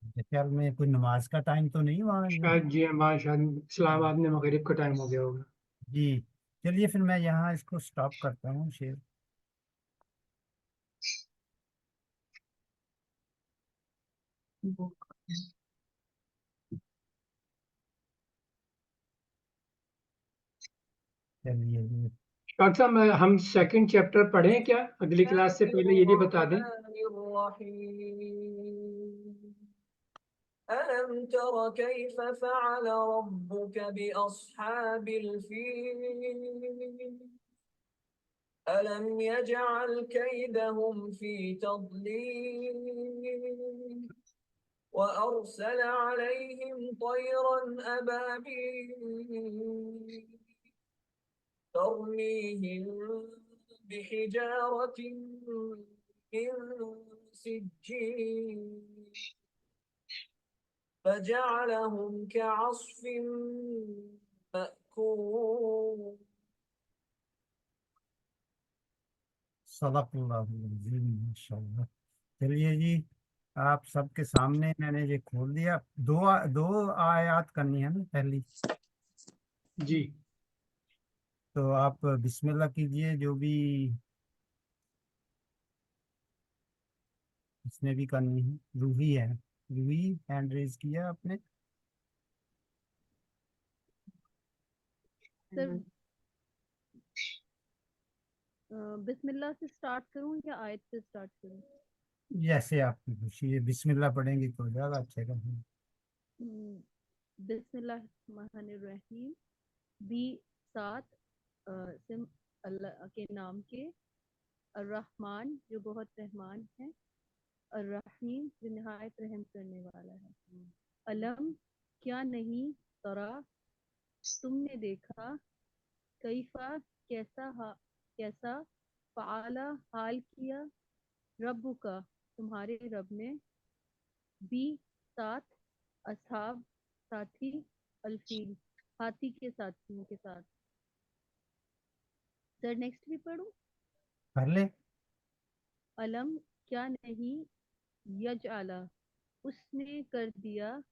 मेरे ख्याल में कोई नमाज का टाइम तो नहीं वहाँ ये? शायद जी हमारा शायद इस्लामाबाद में मगरिब का टाइम हो गया होगा। जी चलिए, फिर मैं यहाँ इसको स्टॉप करता हूँ शेयर। चलिए जी। डॉक्टर साहब हम सेकंड चैप्टर पढ़ें क्या अगली क्लास से पहले, ये भी बता दें। ألم تر كيف فعل ربك بأصحاب الفيل ألم يجعل كيدهم في تضليل وأرسل عليهم طيرا أبابيل ترميهم بحجارة من سجيل فجعلهم كعصف مأكول माशाल्लाह। चलिए जी, आप सबके सामने मैंने ये खोल दिया। दो आयत करनी है ना पहली, जी तो आप बिस्मिल्लाह कीजिए, जो भी इसमें भी करनी है। रूही है, रूही हैंड रेज किया आपने। सर बिस्मिल्लाह से स्टार्ट करूं या आयत से स्टार्ट करूं? जैसे आपकी खुशी है, बिस्मिल्लाह पढ़ेंगे तो ज़्यादा अच्छा रहेगा। बिस्मिल्लाहिर्रहमानिर्रहीम। बी 7 सिम अल्लाह के नाम के। अर्रहमान जो बहुत रहमान है, अर्रहीम जो निहायत रहम करने वाला है। अलम क्या नहीं तरा तुमने देखा, कैफा कैसा फ़अला हाल किया रब्बुका तुम्हारे रब ने बी साथ असहाब साथी अलफील हाथी के साथियों के साथ। सर नेक्स्ट भी पढ़ूं? पढ़ ले। अलम क्या नहीं यजअला उसने कर दिया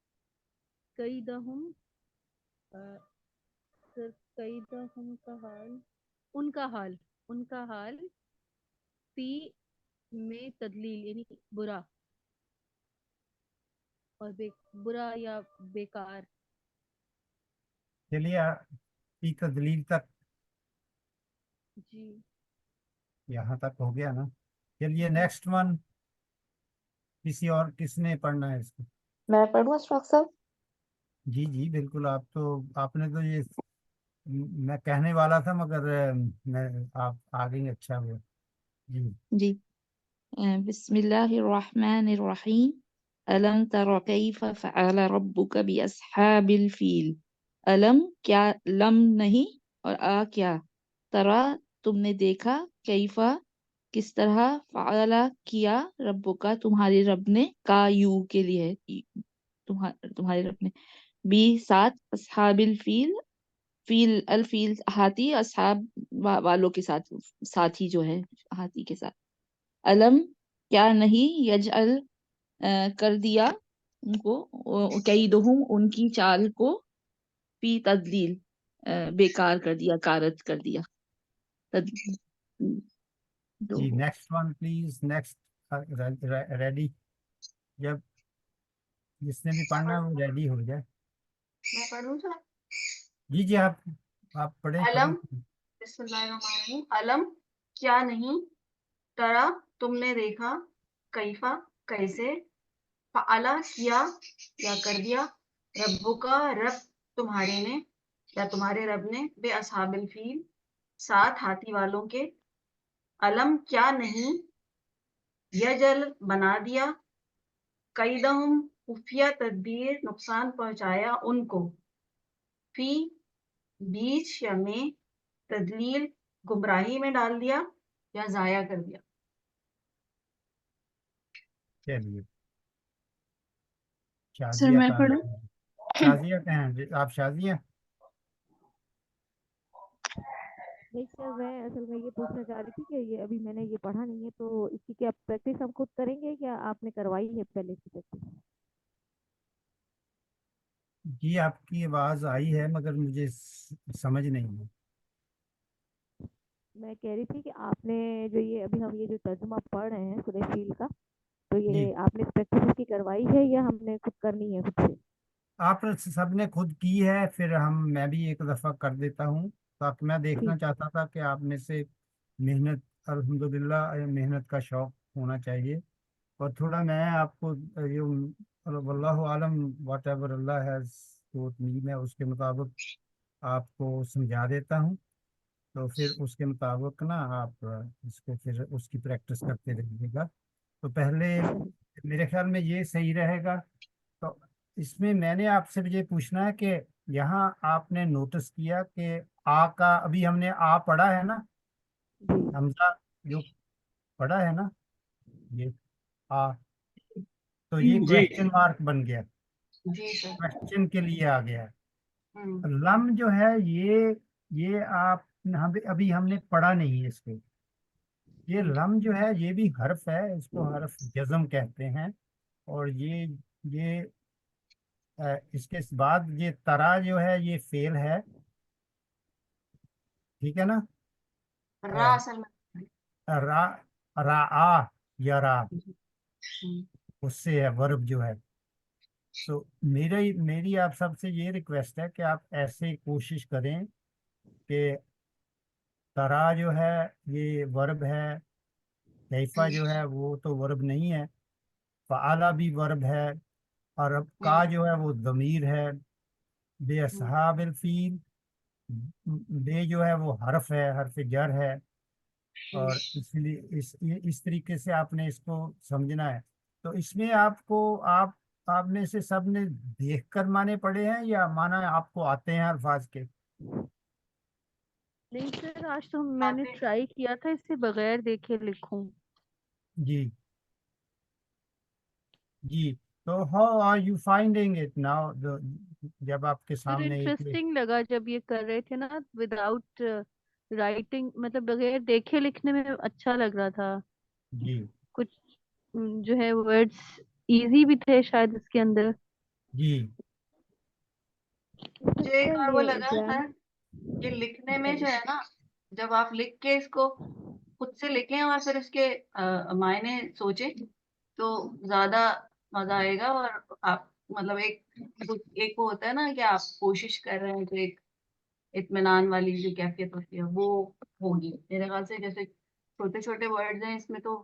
कैदहुम सर कैदहुम का हाल उनका हाल फी में तदलील यानी बुरा और बुरा या बेकार। चलिए की तदलील तक जी यहाँ तक हो गया ना। चलिए जी नेक्स्ट वन, किसी और किसने पढ़ना है इसको? मैं पढ़ूँ अशफाक साहब? जी जी बिल्कुल, आपने तो ये मैं कहने वाला था मगर मैं आप आ गई, अच्छा हुआ। जी जी बिस्मिल्लाहिर्रहमानिर्रहीम। अलम तरा कैफ़ फ़अल रब्बुका बिअस्हाबिल फ़ील। अलम क्या, लम नहीं और आ क्या, तरा तुमने देखा, कैफा किस तरह, फ़अला किया, रब्बुका तुम्हारे रब ने, का यू के लिए है, तुम्हारे रब ने, बी साथ, अस्हाबिल फ़ील, फील अल फील हाथी, अस्हाब वालों के साथ, साथी जो है हाथी के साथ। अलम क्या नहीं, यजअल कर दिया उनको, कैदहुम उनकी चाल को, फी तदलील बेकार कर दिया, कारत कर दिया, जी तो next one please, next. Ready? जब जिसने भी पढ़ना है वो रेडी हो जाए। मैं पढ़ूं सर? जी जी, आप पढ़े अलम पढ़े। बिस्मिल्लाहिर्रहमानिर्रहीम। अलम क्या नहीं, तरा तुमने देखा, कैफा कैसे, फ़अला किया या कर दिया, रब्बुका रब तुम्हारे ने या तुम्हारे रब ने, बे असहाबिल फील साथ हाथी वालों के, अलम क्या नहीं, यजल बना दिया, कैदहुम खुफिया तदबीर नुकसान पहुंचाया उनको, फी बीच या में, तदलील गुमराही में डाल दिया या जाया कर दिया। चलिए सर शाजिया मैं कहाँ पढ़ूं? है? शाजिया कहाँ है? आप शाजिया? नहीं सर, मैं असल में ये पूछना चाह रही थी कि ये अभी मैंने ये पढ़ा नहीं है, तो इसकी क्या प्रैक्टिस हम खुद करेंगे या आपने करवाई है पहले की प्रैक्टिस? जी आपकी आवाज आई है मगर मुझे समझ नहीं है। मैं कह रही थी कि आपने जो ये अभी हम ये जो तर्जुमा पढ़ रहे हैं सूरह फील का, तो ये जी आपने प्रैक्टिस इसकी करवाई है या हमने खुद करनी है खुद से? आप सबने खुद की है, फिर मैं भी एक दफा कर देता हूँ। तो मैं देखना ठीक। चाहता था कि आप में से मेहनत, अल्हम्दुलिल्लाह मेहनत का शौक होना चाहिए। और थोड़ा मैं आपको ये वल्लाहु आलम वट एवर अल्लाह हैज टोट मी, मैं उसके मुताबिक आपको समझा देता हूँ। तो फिर उसके मुताबिक ना आप इसको फिर उसकी प्रैक्टिस करते रहिएगा। तो पहले मेरे ख्याल में ये सही रहेगा। तो इसमें मैंने आपसे ये पूछना है कि यहाँ आपने नोटिस किया कि आ का, अभी हमने आ पढ़ा है ना, जी हमजा जो पढ़ा है ना, ये आ, तो ये जी क्वेश्चन मार्क बन गया, जी सर। क्वेश्चन के लिए आ गया है। हम्म, लम जो है ये आप अभी हमने पढ़ा नहीं है इसको। ये लम जो है ये भी हर्फ है, इसको हर्फ जज़म कहते हैं। और ये इसके बाद ये तरा जो है ये फेल है, ठीक है ना? रा असल में। रा, रा आ या रा, हम्म, उससे है वर्ब जो है। तो मेरी आप सबसे ये रिक्वेस्ट है कि आप ऐसे कोशिश करें कि तरा जो है ये वर्ब है, कैफा जो है वो तो वर्ब नहीं है, फ़अला भी वर्ब है, और अब का जो है वो ज़मीर है, बेअसहाबिल फील, बे जो है वो हर्फ है, हर्फ जर है। और इसलिए इस तरीके से आपने इसको समझना है। तो इसमें आप में से सब ने देख कर माने पढ़े हैं या माना आपको आते हैं अल्फाज के? नहीं सर, आज तो मैंने काफी ट्राई किया था इसे बगैर देखे लिखूं। जी जी। तो how are you finding it now, जब आपके सर सामने एक इंटरेस्टिंग लगा जब ये कर रहे थे ना, विदाउट राइटिंग, मतलब बगैर देखे लिखने में अच्छा लग रहा था। जी कुछ जो है वर्ड्स इजी भी थे शायद इसके अंदर। जी मुझे एक बार वो लगा ग्रामर सर कि लिखने में जो है ना, जब आप लिख के इसको खुद से लिखें और फिर इसके मायने सोचें तो ज्यादा मजा आएगा। और आप मतलब एक वो होता है ना कि आप कोशिश कर रहे हैं तो एक इत्मीनान वाली जो कैफियत होती है वो होगी मेरे ख्याल से। जैसे छोटे छोटे वर्ड्स हैं इसमें तो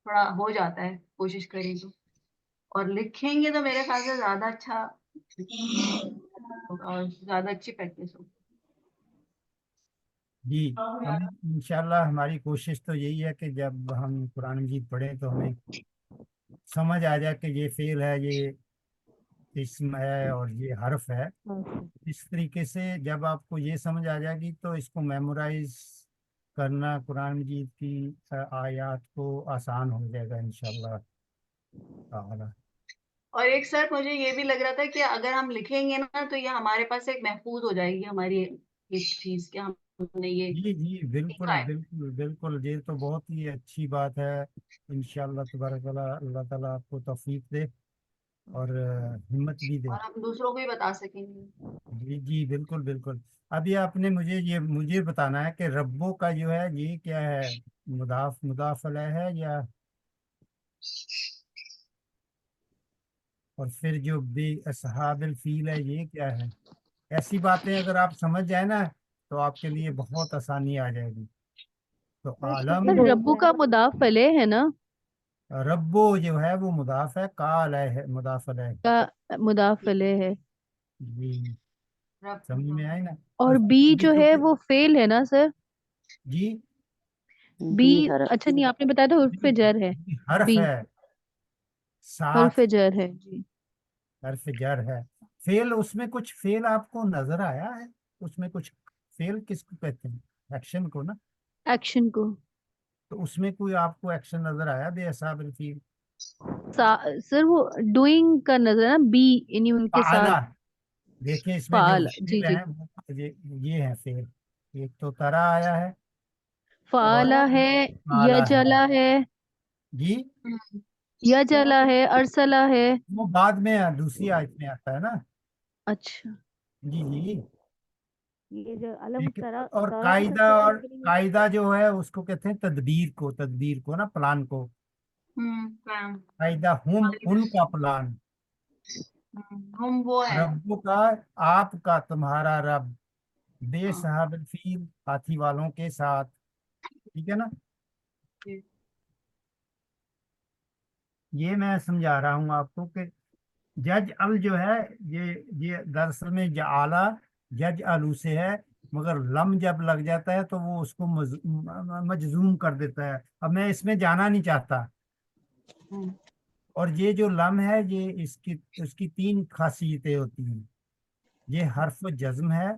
थोड़ा हो जाता है कोशिश करें तो, और लिखेंगे तो मेरे ख्याल से ज्यादा अच्छा होगा और ज्यादा अच्छी प्रैक्टिस होगी। जी। हमें इंशाल्लाह हमारी कोशिश तो यही है कि जब हम कुरान मजीद पढ़ें तो हमें समझ आ जाए कि ये फेल है, ये इसम है और ये हर्फ है। इस तरीके से जब आपको ये समझ आ जाएगी तो इसको मेमोराइज करना कुरान मजीद की आयत को आसान हो जाएगा इंशाल्लाह ताला। और एक सर मुझे ये भी लग रहा था कि अगर हम लिखेंगे ना तो ये हमारे पास एक महफूज हो जाएगी हमारी एक चीज कि हमने ये जी जी सीखा बिल्कुल है। बिल्कुल बिल्कुल, ये तो बहुत ही अच्छी बात है। इंशाल्लाह तबारक अल्लाह ताला आपको तौफीक दे और हिम्मत भी दे। और हम दूसरों को भी बता सकेंगे। जी जी बिल्कुल बिल्कुल। अभी आपने मुझे बताना है कि रब्बो का जो है ये क्या है, मुदाफ अलैह है या, और फिर जो बे असहाबिल फील है ये क्या है। ऐसी बातें अगर आप समझ जाए ना तो आपके लिए बहुत आसानी आ जाएगी। तो आलम, सर रब्बू का मुदाफ अलैह है ना? रब्बो जो है वो मुदाफ है, का अलैह है मुदाफ अलैह। का मुदाफ अलैह है। जी रब समझ में आई ना। और और बी अभी जो तो है वो फेल है ना सर? जी बी, अच्छा नहीं आपने बताया था उर्फ जर है। हर्फ बी है हर्फ साथ, जर है जी। हर्फ जर है। फेल, उसमें कुछ फेल आपको नजर आया है? उसमें कुछ फेल किसको कहते हैं, एक्शन को ना। एक्शन को। तो उसमें कोई आपको एक्शन नजर आया बेअसाबिल फील? सर वो डूइंग का नजर है ना, बी यानी उनके साथ। पाला, देखिए इसमें जो फाल, जी फेल जी। है ये है फेल। एक तो तरा आया है और फाला है, पाला है। यजला है, जी यजला है, अरसला है। वो बाद में दूसरी आयत में आता है ना। अच्छा। जी जी। ये जो अलम ठीक है। तरा और तरा के साथ कायदा, कैसे और स्पेलिंग है? कायदा जो है उसको कहते हैं तदबीर को ना, प्लान को। प्लान। कायदा उनका प्लान। हम वो है। रब्बु का, आपका, तुम्हारा रब, बेसहाबिल फील, हाथी वालों के साथ। ठीक है ना। ये मैं समझा रहा हूँ आपको कि जज अल जो है, ये दरअसल में जाला जज अलू से है, मगर लम जब लग जाता है तो वो उसको मजजूम कर देता है। अब मैं इसमें जाना नहीं चाहता। और ये जो लम है ये उसकी तीन खासियतें होती हैं। ये हर्फ जज्म है,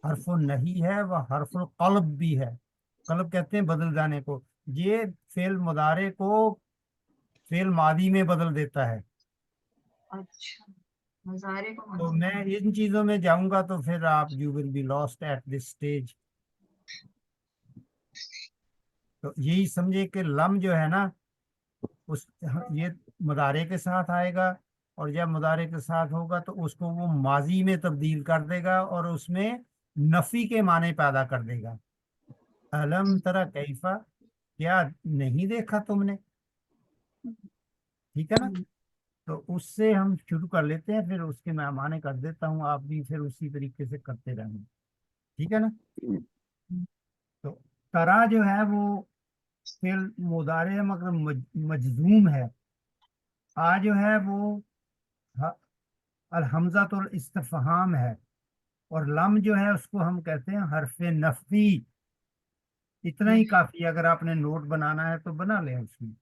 हर्फ नहीं है, वह हर्फ कल्ब भी है। कल्ब कहते हैं बदल जाने को। ये फेल मुदारे को फेल मादी में बदल देता है। अच्छा, नजारे को तो मंजूर। मैं इन चीजों में जाऊंगा तो फिर आप you will be lost at this stage. तो यही समझे कि लम जो है ना उस ये मुदारे के साथ आएगा, और जब मुदारे के साथ होगा तो उसको वो माजी में तब्दील कर देगा और उसमें नफी के माने पैदा कर देगा। अलम तरा कैफा, क्या नहीं देखा तुमने। ठीक है ना। तो उससे हम शुरू कर लेते हैं, फिर उसके मैं माने कर देता हूँ, आप भी फिर उसी तरीके से करते रहेंगे। ठीक है ना। तो तरा जो है वो फिर मुदारे है मगर मजजूम है। आ जो है वो अल हमजा तो इस्तिफहाम है। और लम जो है उसको हम कहते हैं हरफे नफी। इतना ही काफी है, अगर आपने नोट बनाना है तो बना लें उसमें।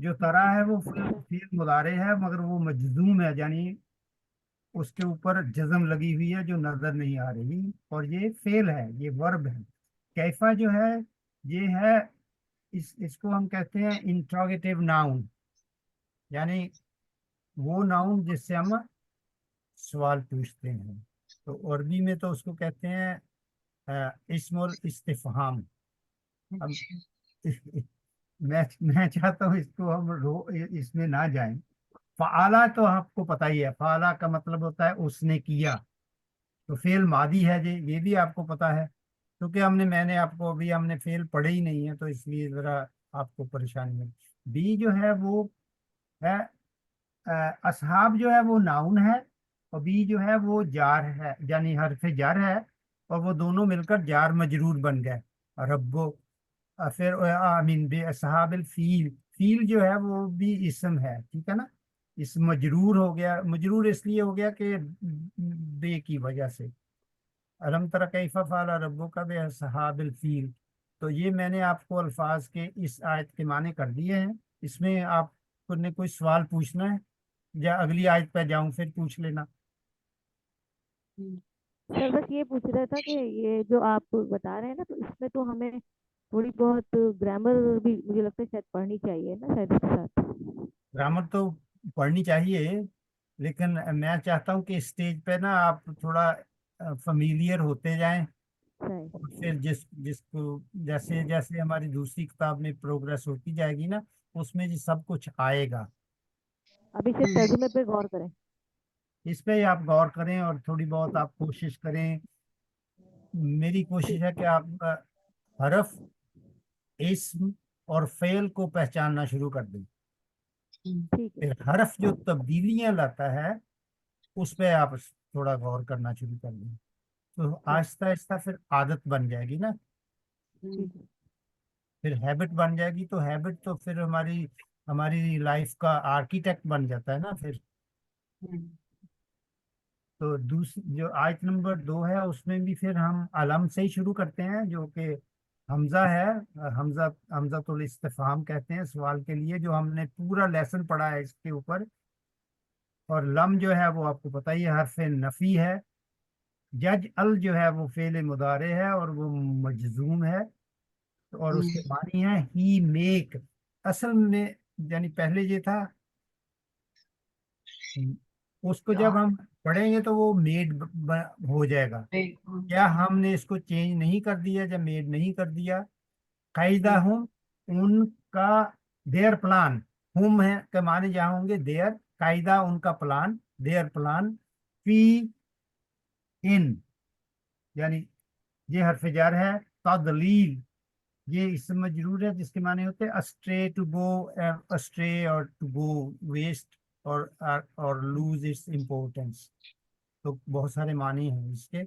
जो तरा है वो फिर मुदारे है मगर वो मजजूम है, यानी اس کے اوپر جزم لگی ہوئی ہے جو نظر نہیں آ رہی، اور یہ فعل ہے، یہ ورب ہے۔ کیفا جو ہے یہ ہے، اس کو ہم کہتے ہیں انٹروگیٹیو ناؤن، یعنی وہ ناؤن جس سے ہم سوال پوچھتے ہیں۔ تو عربی میں تو اس کو کہتے ہیں اسم الاستفہام۔ اب میں چاہتا ہوں اس کو ہم اس میں نہ جائیں۔ فعلا تو آپ کو پتہ ہی ہے، فعلا کا مطلب ہوتا ہے اس نے کیا، تو فعل ماضی ہے جی، یہ بھی آپ کو پتا ہے، کیونکہ میں نے آپ کو ابھی ہم نے فعل پڑھے ہی نہیں ہے، تو اس لیے ذرا آپ کو پریشانی ہے۔ بی جو ہے وہ ہے اصحاب جو ہے وہ ناؤن ہے، اور بی جو ہے وہ جار ہے، یعنی حرف جار ہے، اور وہ دونوں مل کر جار مجرور بن گئے۔ ربو پھر آمین بے اصحاب الفیل، فیل جو ہے وہ بھی اسم ہے، ٹھیک ہے نا، اس مجرور ہو گیا، مجرور اس لیے ہو گیا کہ بے کی وجہ سے۔ الم تر کیف فعل ربک باصحاب الفیل، تو یہ میں نے آپ کو الفاظ کے اس آیت کے معنی کر دیے ہیں۔ اس میں آپ کو نے کوئی سوال پوچھنا ہے یا اگلی آیت پہ جاؤں پھر پوچھ لینا؟ سر بس یہ پوچھ رہا تھا کہ یہ جو آپ بتا رہے ہیں نا، تو اس میں تو ہمیں تھوڑی بہت گرامر بھی مجھے لگتا ہے شاید پڑھنی چاہیے نا شاید اس کے ساتھ۔ گرامر تو پڑھنی چاہیے، لیکن میں چاہتا ہوں کہ اسٹیج پہ نا آپ تھوڑا فیملیئر ہوتے جائیں، اور پھر جس کو جیسے جیسے ہماری دوسری کتاب میں پروگریس ہوتی جائے گی نا، اس میں یہ سب کچھ آئے گا۔ ابھی صرف ترجمے پہ غور کریں۔ اس پہ آپ غور کریں اور تھوڑی بہت آپ کوشش کریں۔ میری کوشش ہے کہ آپ حرف، اسم اور فعل کو پہچاننا شروع کر دیں، پھر حرف جو تبدیلیاں لاتا ہے اس پہ آپ تھوڑا غور کرنا شروع کر دیں، تو آہستہ آہستہ پھر عادت بن جائے گی نا، پھر ہیبٹ بن جائے گی، تو ہیبٹ تو پھر ہماری لائف کا آرکیٹیکٹ بن جاتا ہے نا پھر۔ تو دوسری جو آیت نمبر 2 ہے اس میں بھی پھر ہم علم سے ہی شروع کرتے ہیں، جو کہ حمزہ ہے، حمزہ الاستفہام کہتے ہیں سوال کے لیے، جو ہم نے پورا لیسن پڑھا ہے اس کے اوپر۔ اور لم جو ہے وہ آپ کو پتہ ہی ہے، حرف نفی ہے۔ جج ال جو ہے وہ فعل مضارع ہے اور وہ مجزوم ہے، اور اس کے معنی ہے ہی میک، اصل میں یعنی پہلے یہ تھا، اس کو جب ہم پڑھیں گے تو وہ میڈ ہو جائے گا، کیا ہم نے اس کو چینج نہیں کر دیا جب میڈ نہیں کر دیا؟ قاعدہ ہوں ان کا، دیر پلان، ہم ہے کے معنی جہاں ہوں گے دیر، قاعدہ ان کا پلان، دیر پلان، فی ان یعنی یہ حرف جر ہے، تضلیل یہ اسم مجرور ہے جس کے معنی ہوتے ہیں اسٹرے ٹو گو، اسٹرے اور ٹو گو ویسٹ، اور لوز اٹس امپورٹینس، تو بہت سارے معنی ہیں اس کے۔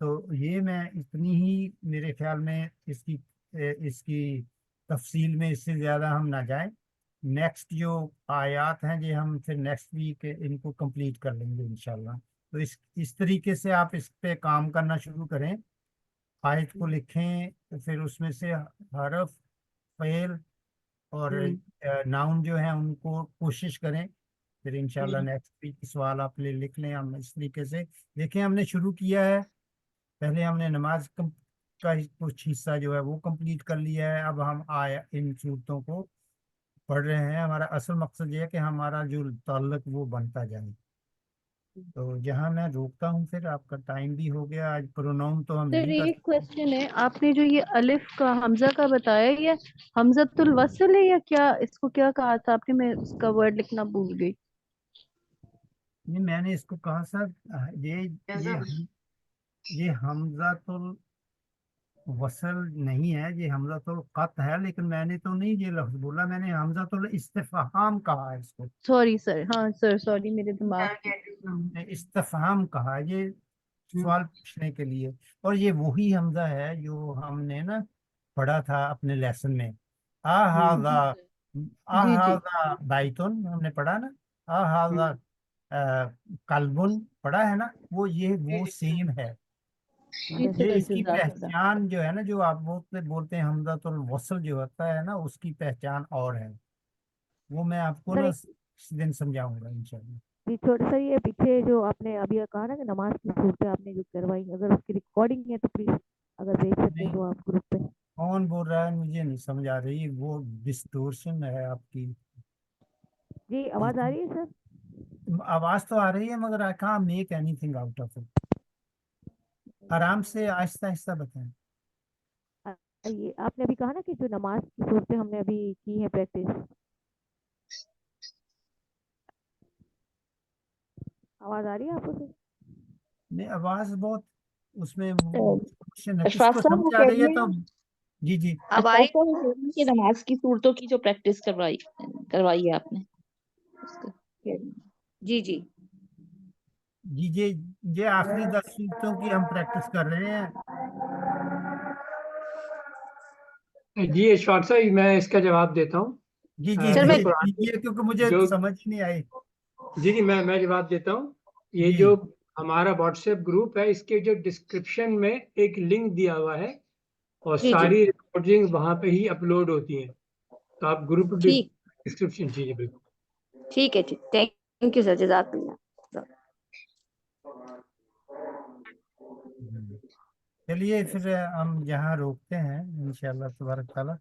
تو یہ میں اتنی ہی میرے خیال میں اس کی تفصیل میں اس سے زیادہ ہم نہ جائیں۔ نیکسٹ جو آیات ہیں یہ ہم پھر نیکسٹ ویک ان کو کمپلیٹ کر لیں گے انشاءاللہ۔ تو اس طریقے سے آپ اس پہ کام کرنا شروع کریں، آیت کو لکھیں، پھر اس میں سے حرف، فعل اور ناؤن جو ہیں ان کو کوشش کریں، پھر انشاءاللہ نیکسٹ ویک سوال آپ لکھ لیں۔ ہم اس طریقے سے دیکھیں، ہم نے شروع کیا ہے، پہلے ہم نے نماز کا کچھ حصہ جو ہے وہ کمپلیٹ کر لیا ہے، اب ہم ان صورتوں کو پڑھ رہے ہیں۔ ہمارا اصل مقصد یہ ہے کہ ہمارا جو تعلق وہ بنتا جائے۔ تو جہاں میں روکتا ہوں، پھر آپ کا ٹائم بھی ہو گیا، آج پروناؤن تو ہم سر نہیں کر ایک کوشچن ہے، آپ نے جو یہ الف کا حمزہ کا بتایا، یہ حمزۃ الوصل ہے یا کیا، اس کو کیا کہا تھا آپ نے؟ میں اس کا ورڈ لکھنا بھول گئی۔ نہیں، میں نے اس کو کہا سر، یہ حمزۃ الوصل نہیں ہے، یہ حمزۃ القطع ہے، لیکن میں نے تو نہیں یہ لفظ بولا، میں نے حمزۃ الاستفہام کہا ہے اس کو، سوری سر، ہاں سر سوری، میرے دماغ استفہام کہا، یہ سوال پوچھنے کے لیے، اور یہ وہی حمزہ ہے جو ہم نے نا پڑھا تھا اپنے لیسن میں، آہذا بیتن ہم نے پڑھا نا، آہذا قلبن پڑھا ہے نا، وہ سیم ہے۔ یہ اس کی پہچان جو ہے نا، جو آپ بولتے ہیں حمزۃ الوصل جو ہوتا ہے نا، اس کی پہچان اور ہے، وہ میں آپ کو نا اس دن سمجھاؤں گا انشاءاللہ۔ जी छोटा सा ये पीछे जो आपने अभी कहा ना कि नमाज की सूरतें आपने जो करवाई, अगर उसकी रिकॉर्डिंग है तो प्लीज अगर भेज सकते नहीं, तो आप ग्रुप पे। कौन बोल रहा है मुझे नहीं समझ आ रही, वो डिस्टोर्शन है आपकी। जी आवाज आ रही है सर? आवाज तो आ रही है मगर I can't make anything out of it. आराम से आहिस्ता आहिस्ता बताएं। ये आपने अभी कहा ना कि जो नमाज की सूरतें हमने अभी की है प्रैक्टिस, आवाज आ रही है आपको सर? नहीं, आवाज बहुत उसमें क्वेश्चन है, अशफाक किसको साहब वो समझ आ कह रही रही है तो। है, जी जी अशफाक साहब वो कह रही है कि नमाज की सूरतों की जो प्रैक्टिस करवाई है आपने उसका कह रही हैं। जी जी जी ये आखिरी 10 सूरतों की हम प्रैक्टिस कर रहे हैं। जी इशफाक साहब, मैं इसका जवाब देता हूँ। जी जी सर मैं जी कुरान ये क्योंकि मुझे जो समझ ही नहीं आई। जी मैं जवाब देता हूँ। ये जी जो हमारा व्हाट्सएप ग्रुप है, इसके जो डिस्क्रिप्शन में एक लिंक दिया हुआ है और जी जी सारी रिकॉर्डिंग वहां पे ही अपलोड होती हैं, तो आप ग्रुप ठीक डिस्क्रिप्शन जी बिल्कुल। ठीक है, ठीक, थैंक यू सर, जज़ाकल्लाह। चलिए फिर हम यहाँ रोकते हैं इंशाअल्लाह तबारक ताला।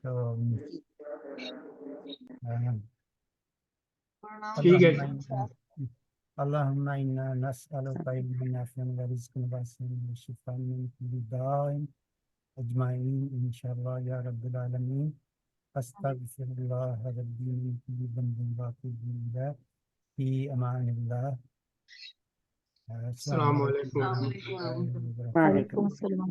तो ठीक है। اللهم إنا نسألك علما نافعا ورزقا واسعا وشفاء من كل داء أجمعين إن شاء الله يا رب العالمين. أستغفر الله ربي من كل ذنب وأتوب إليه في أمان الله. السلام السلام عليكم علیکم ورحمة ورحمۃ اللہ۔ الله وبركاته. वालेकुम अस्सलाम।